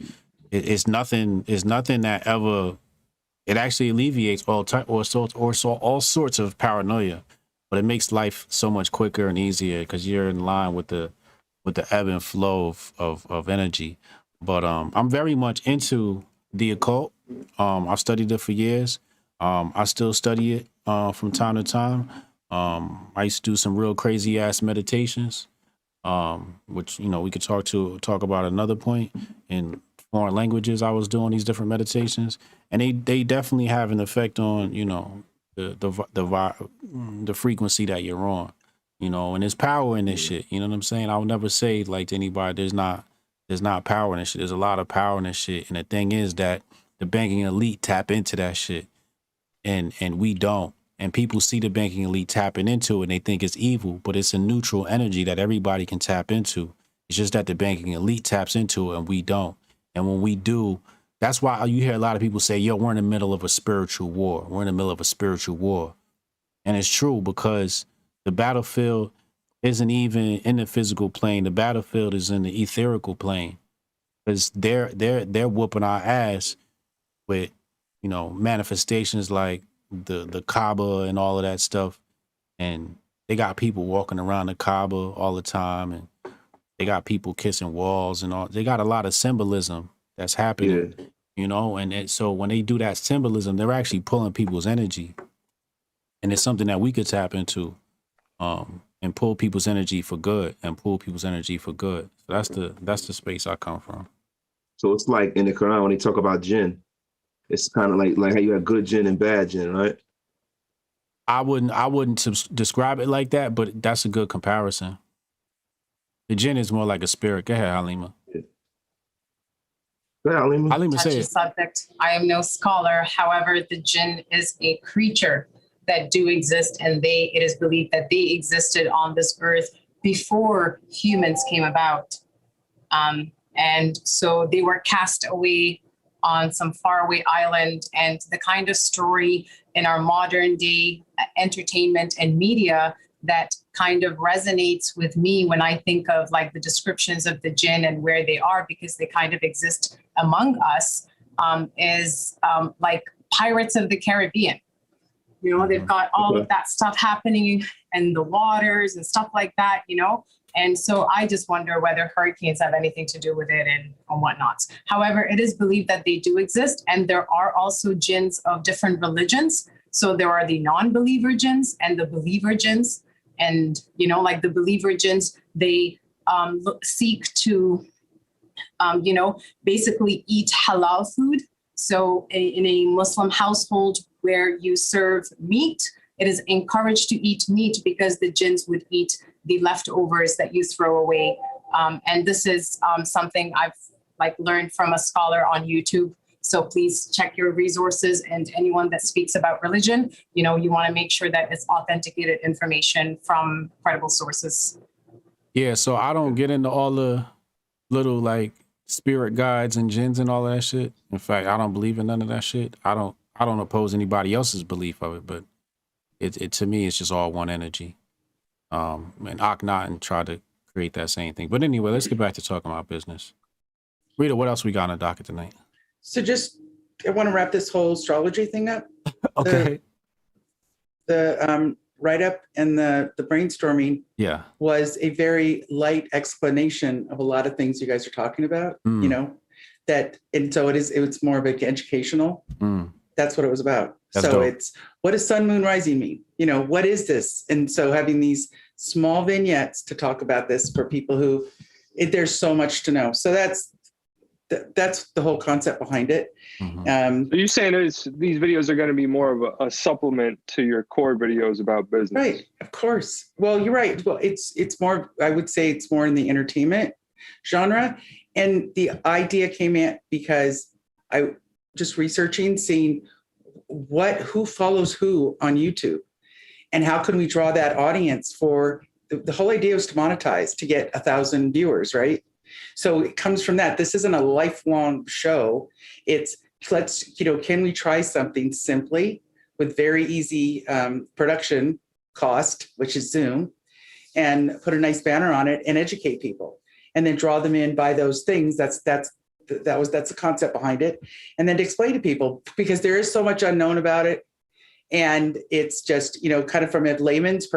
nothing that ever. It actually alleviates all sorts of paranoia, but it makes life so much quicker and easier because you're in line with the ebb and flow of energy. But I'm very much into the occult. I've studied it for years. I still study it from time to time. I used to do some real crazy ass meditations, which, you know, we could talk about another point. In foreign languages, I was doing these different meditations, and they definitely have an effect on, you know, the frequency that you're on, you know, and there's power in this shit. You know what I'm saying? I would never say like to anybody, there's not power in this shit. There's a lot of power in this shit. And the thing is that the banking elite tap into that shit, and we don't. And people see the banking elite tapping into it and they think it's evil, but it's a neutral energy that everybody can tap into. It's just that the banking elite taps into it and we don't. And when we do, that's why you hear a lot of people say, yo, we're in the middle of a spiritual war. We're in the middle of a spiritual war. And it's true, because the battlefield isn't even in the physical plane. The battlefield is in the etherical plane, because they're whooping our ass with, you know, manifestations like the Kaaba and all of that stuff. And they got people walking around the Kaaba all the time, and they got people kissing walls and all. They got a lot of symbolism that's happening, you know. And so when they do that symbolism, they're actually pulling people's energy, and it's something that we could tap into, and pull people's energy for good, So that's the space I come from. So it's like in the Quran when they talk about jinn, it's kind of like how you have good jinn and bad jinn, right? I wouldn't describe it like that, but that's a good comparison. The jinn is more like a spirit. Go ahead, Halima. Yeah, Halima, say Touchy it. subject. I am no scholar. However, the jinn is a creature that do exist, and it is believed that they existed on this earth before humans came about. And so they were cast away on some faraway island, and the kind of story in our modern day entertainment and media that kind of resonates with me when I think of like the descriptions of the jinn and where they are, because they kind of exist among us, is like Pirates of the Caribbean. You know, they've got all of that stuff happening in the waters and stuff like that, you know? And so I just wonder whether hurricanes have anything to do with it and whatnot. However, it is believed that they do exist. And there are also jinns of different religions. So there are the non-believer jinns and the believer jinns. And, you know, like the believer jinns, they seek to, you know, basically eat halal food. So in a Muslim household where you serve meat, it is encouraged to eat meat because the jinns would eat the leftovers that you throw away. And this is something I've like learned from a scholar on YouTube. So please check your resources, and anyone that speaks about religion, you know, you want to make sure that it's authenticated information from credible sources. Yeah, so I don't get into all the little like spirit guides and jinns and all of that shit. In fact, I don't believe in none of that shit. I don't oppose anybody else's belief of it, but it to me, it's just all one energy. And Akhenaten tried to create that same thing. But anyway, let's get back to talking about business. Rita, what else we got on the docket tonight? So just I want to wrap this whole astrology thing up. Okay. The write-up and the brainstorming Yeah. was a very light explanation of a lot of things you guys are talking about, you know, and so it's more of an educational. That's what it was about. That's so dope. It's, what does sun, moon, rising mean? You know, what is this? And so having these small vignettes to talk about this for people who, there's so much to know. So that's the whole concept behind it. So you're saying these videos are going to be more of a supplement to your core videos about business, right? Of course. Well, you're right. Well, it's more, I would say it's more in the entertainment genre. And the idea came in because I just researching, seeing who follows who on YouTube and how can we draw that audience for the whole idea was to monetize, to get 1,000 viewers, right? So it comes from that. This isn't a lifelong show. It's can we try something simply with very easy production cost, which is Zoom, and put a nice banner on it and educate people, and then draw them in by those things. That's the concept behind it, and then to explain to people, because there is so much unknown about it, and it's just kind of from a layman's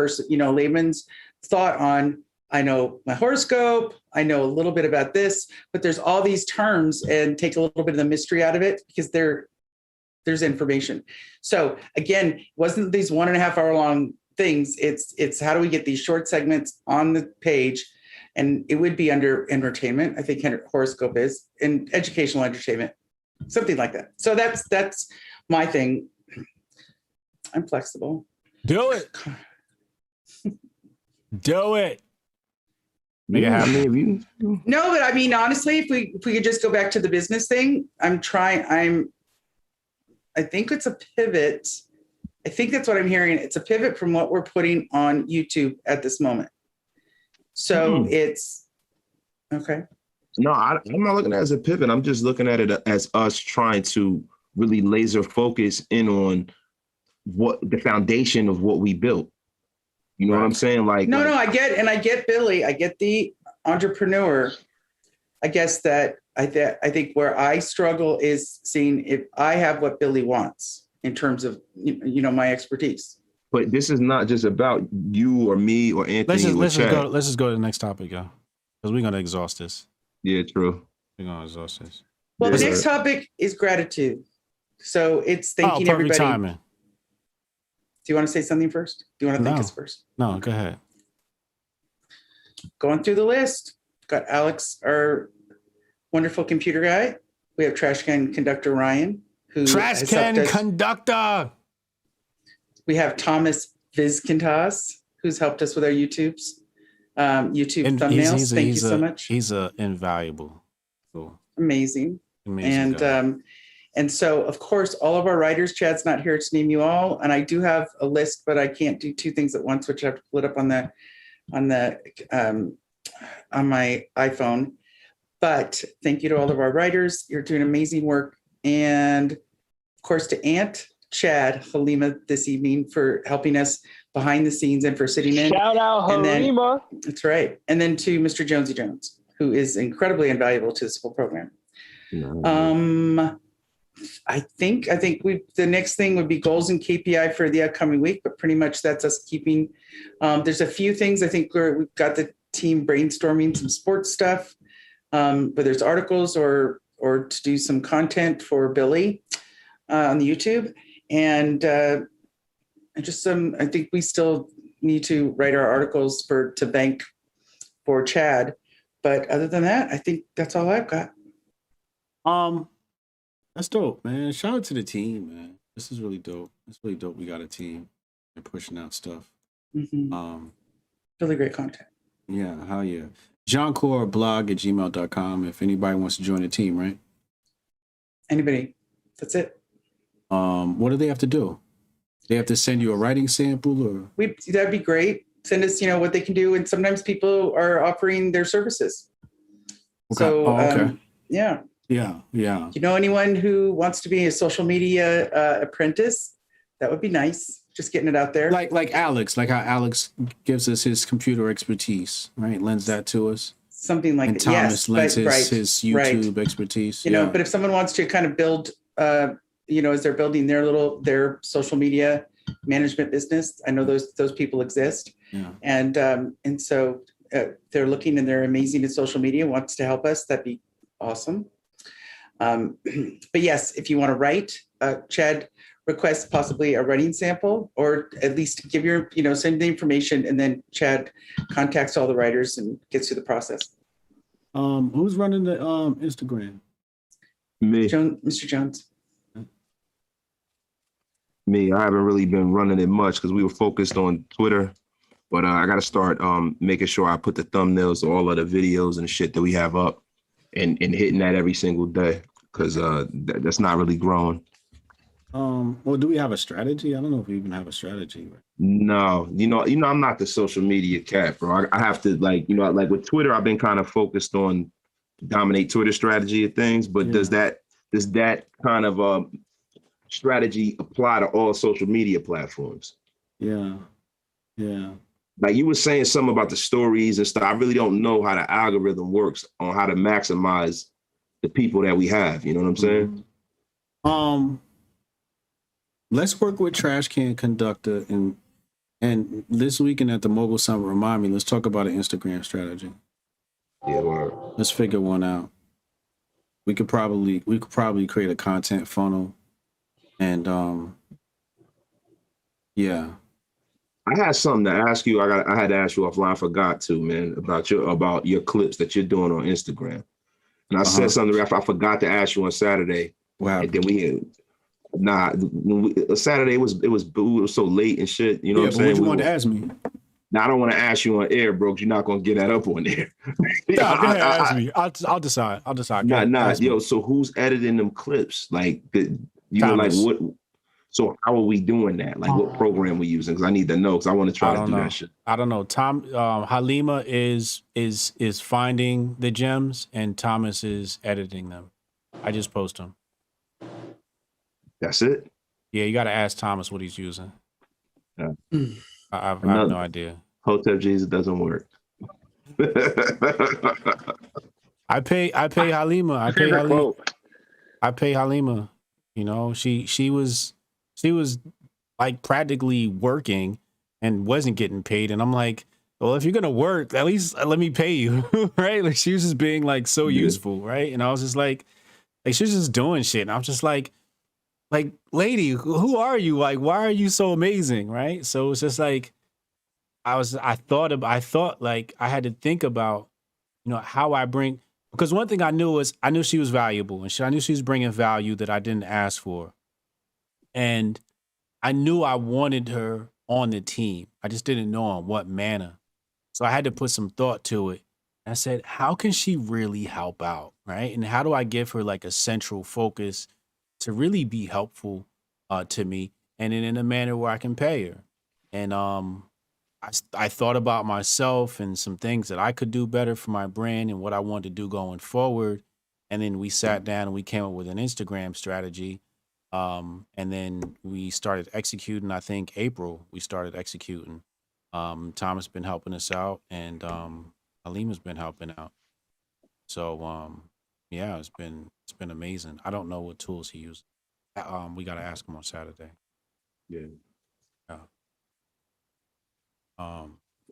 thought on. I know my horoscope, I know a little bit about this, but there's all these terms, and take a little bit of the mystery out of it because there's information. So again, wasn't these 1.5 hour long things. It's how do we get these short segments on the page, and it would be under entertainment. I think horoscope is, and educational entertainment, something like that. So that's my thing. I'm flexible. Do it. Do it. Yeah, I mean, No, but I mean, honestly, if we could just go back to the business thing, I think it's a pivot. I think that's what I'm hearing. It's a pivot from what we're putting on YouTube at this moment. So it's okay. No, I'm not looking at it as a pivot. I'm just looking at it as us trying to really laser focus in on what the foundation of what we built. You know what I'm saying? No, I get Billy. I get the entrepreneur. I guess that I think where I struggle is seeing if I have what Billy wants in terms of my expertise. But this is not just about you or me or Anthony. Let's just go to the next topic, y'all, because we're gonna exhaust this. Yeah, true. We're gonna exhaust this. Well, the next topic is gratitude. So it's thanking perfect everybody. Timing. Do you want to say something first? Do you want to thank us first? No, go ahead. Going through the list, got Alex, our wonderful computer guy. We have Trash Can Conductor Ryan, who Trash Can Conductor. We have Thomas Vizquintas, who's helped us with our YouTube thumbnails. Thank you so much. He's invaluable. Cool. Amazing guy. And so, of course, all of our writers, Chad's not here to name you all. And I do have a list, but I can't do two things at once, which I have to pull it up on my iPhone. But thank you to all of our writers. You're doing amazing work. And of course, to Aunt Chad, Halima, this evening for helping us behind the scenes and for sitting in. Shout out Halima. That's right. And then to Mr. Jonesy Jones, who is incredibly invaluable to this whole program. I think the next thing would be goals and KPI for the upcoming week, but pretty much that's us keeping. There's a few things I think we've got the team brainstorming some sports stuff, whether it's articles or to do some content for Billy on the YouTube, and just some. I think we still need to write our articles to bank for Chad, but other than that, I think that's all I've got. That's dope, man. Shout out to the team, man. This is really dope. It's really dope. We got a team and pushing out stuff. Really great content. Yeah, hell yeah. Jianchor.blog at gmail.com if anybody wants to join the team, right? Anybody. That's it. What do they have to do? They have to send you a writing sample, or that'd be great. Send us, what they can do. And sometimes people are offering their services. Okay. So, yeah. Yeah. Anyone who wants to be a social media apprentice, that would be nice. Just getting it out there. Like Alex, like how Alex gives us his computer expertise, right? Lends that to us. Something like and that. Thomas yes, lends his YouTube expertise. But if someone wants to kind of build as they're building their social media management business. I know those people exist. Yeah. And so they're looking and they're amazing at social media, wants to help us. That'd be awesome. But yes, if you want to write, Chad requests possibly a writing sample, or at least give send the information, and then Chad contacts all the writers and gets through the process. Who's running the Instagram? Me. Mr. Jones. Me. I haven't really been running it much because we were focused on Twitter. But I got to start making sure I put the thumbnails to all of the videos and shit that we have up and hitting that every single day, because that's not really growing. Well, do we have a strategy? I don't know if we even have a strategy. No, I'm not the social media cat, bro. I have to like with Twitter, I've been kind of focused on dominate Twitter strategy of things. But does that kind of strategy apply to all social media platforms? Yeah. Like you were saying something about the stories and stuff. I really don't know how the algorithm works on how to maximize the people that we have. You know what I'm saying? Let's work with Trash Can Conductor and this weekend at the Mogul Summit. Remind me. Let's talk about an Instagram strategy. Yeah, word. Let's figure one out. We could probably create a content funnel, and yeah. I had something to ask you. I had to ask you offline. I forgot to, man, about your clips that you're doing on Instagram. And I said something. I forgot to ask you on Saturday. Wow. And then Saturday it was so late and shit. You know what I'm saying? What you wanted to ask me? Now I don't want to ask you on air, bro. 'Cause you're not gonna get that up on air. Go ahead, ask me. I'll decide. Yo. So who's editing them clips? Like Thomas. what? So how are we doing that? Like what program we using? Because I need to know. Because I want to try to do that shit. I don't know. Halima is finding the gems, and Thomas is editing them. I just post them. That's it. Yeah, you got to ask Thomas what he's using. Yeah. I have no idea. Hotep Jesus doesn't work. I pay Halima. I pay Halima. You know, she was like practically working and wasn't getting paid, and I'm like, well, if you're gonna work, at least let me pay you, right? Like she was just being like so useful, right? And I was just like she was just doing shit, and I was just like, lady, who are you? Like, why are you so amazing, right? So it's just like I thought like I had to think about, how I bring, because one thing I knew she was valuable, and I knew she was bringing value that I didn't ask for, and I knew I wanted her on the team. I just didn't know on what manner. So I had to put some thought to it. And I said, how can she really help out, right? And how do I give her like a central focus to really be helpful to me, and in a manner where I can pay her? And I thought about myself and some things that I could do better for my brand and what I wanted to do going forward. And then we sat down and we came up with an Instagram strategy. And then we started executing. I think April we started executing. Thomas been helping us out, and Halima's been helping out. So yeah, it's been amazing. I don't know what tools he used. We got to ask him on Saturday. Yeah.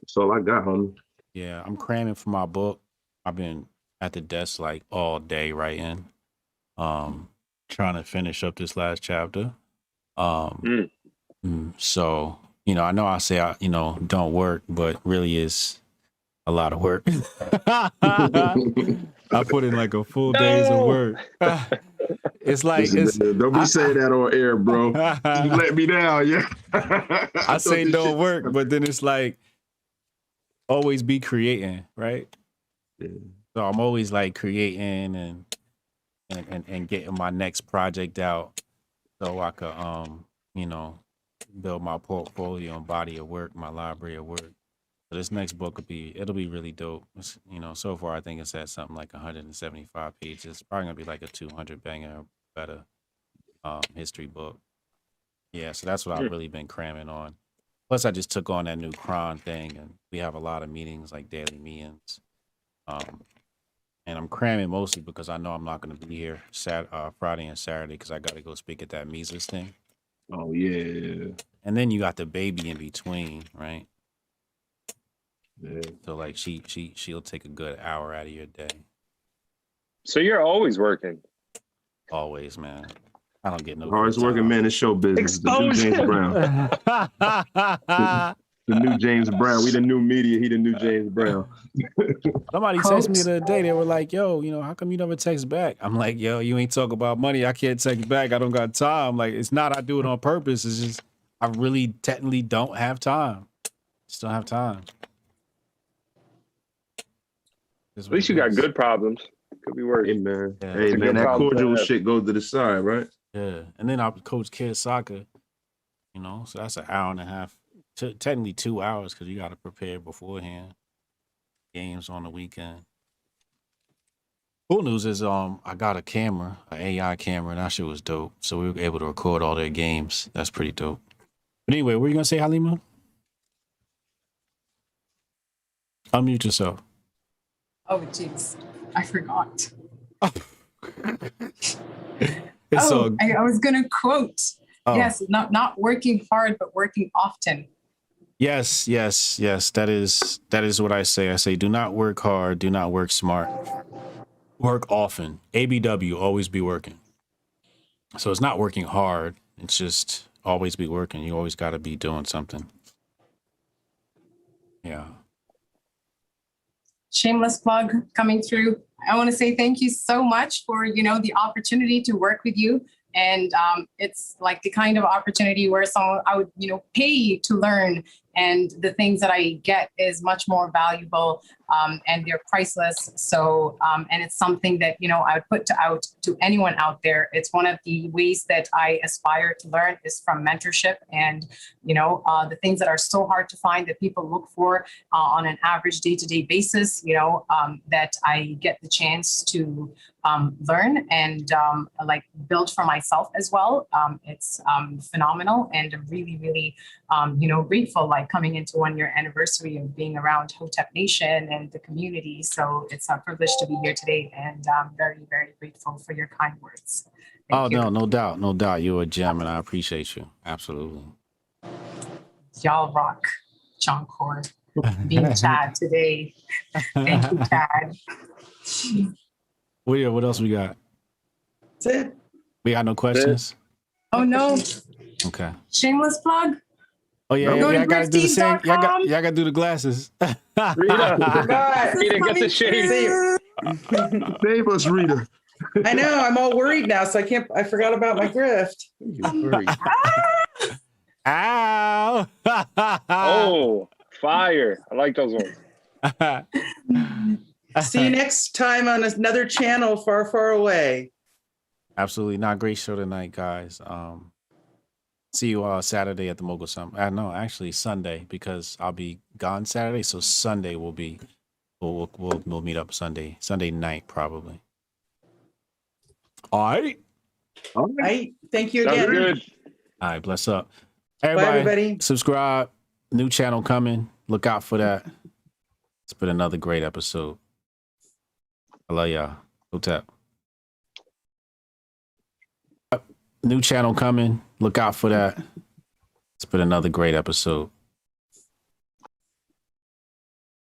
So all I got, homie. Yeah, I'm cramming for my book. I've been at the desk like all day writing, trying to finish up this last chapter. So, I know I say don't work, but really is a lot of work. I put in like a full days of work. It's like don't be saying that on air, bro. You let me down, yeah. I say don't work, but then it's like always be creating, right? Yeah. So I'm always like creating and getting my next project out, so I could build my portfolio and body of work, my library of work. So this next book it'll be really dope. It's, so far I think it's at something like 175 pages. It's probably gonna be like a 200 banger better history book. Yeah, so that's what I've really been cramming on. Plus I just took on that new Cron thing, and we have a lot of meetings, like daily meetings. And I'm cramming mostly because I know I'm not going to be here Friday and Saturday because I got to go speak at that Mises thing. Oh yeah. And then you got the baby in between, right? Yeah. So like she'll take a good hour out of your day. So you're always working. Always, man. I don't get no Hardest free working time. man in show business. The new James Brown. The new James Brown. We the new media. He the new James Brown. Somebody texted me the other day. They were like, yo, how come you never text back? I'm like, yo, you ain't talk about money. I can't text back. I don't got time. Like, it's not I do it on purpose. It's just I really technically don't have time. Just don't have time. At least you got good problems. Could be worse. Hey man. Yeah. Hey man, that cordial shit goes to the side, right? Yeah. And then I coach kids soccer, so that's an hour and a half. Technically 2 hours because you got to prepare beforehand. Games on the weekend. Cool news is I got a camera, an AI camera, and that shit was dope. So we were able to record all their games. That's pretty dope. But anyway, what were you gonna say, Halima? Unmute yourself. Oh, jeez. I forgot. I was going to quote. Oh. Yes, not working hard, but working often. Yes. That is what I say. I say, do not work hard. Do not work smart. Work often. ABW, always be working. So it's not working hard. It's just always be working. You always got to be doing something. Yeah. Shameless plug coming through. I want to say thank you so much for, the opportunity to work with you. And it's like the kind of opportunity where I would, pay to learn. And the things that I get is much more valuable and they're priceless. So, and it's something that, I would put out to anyone out there. It's one of the ways that I aspire to learn is from mentorship and, the things that are so hard to find that people look for on an average day-to-day basis, that I get the chance to learn and build for myself as well. It's phenomenal and I'm really, really, grateful coming into 1 year anniversary of being around Hotep Nation and the community. So it's a privilege to be here today and I'm very, very grateful for your kind words. Thank you. No, no doubt. You're a gem and I appreciate you. Absolutely. Y'all rock, Jianchor. Being Chad today. Thank you, Chad. What else we got? That's it. We got no questions? Oh, no. Okay. Shameless plug. Oh, yeah, I gotta do the same. Y'all gotta do the glasses. Rita, get the shade. Save us, Rita. I know. I'm all worried now, so I forgot about my grift. Ow! Oh, fire. I like those ones. See you next time on another channel far, far away. Absolutely. Not great show tonight, guys. See you Saturday at the Mogul Summit. No, actually Sunday because I'll be gone Saturday. So Sunday we'll meet up Sunday night probably. All right. All right. Thank you Sounds again. good. All right. Bless up. Bye, everybody. Subscribe. New channel coming. Look out for that. It's been another great episode. I love y'all. Hotep. New channel coming. Look out for that. It's been another great episode.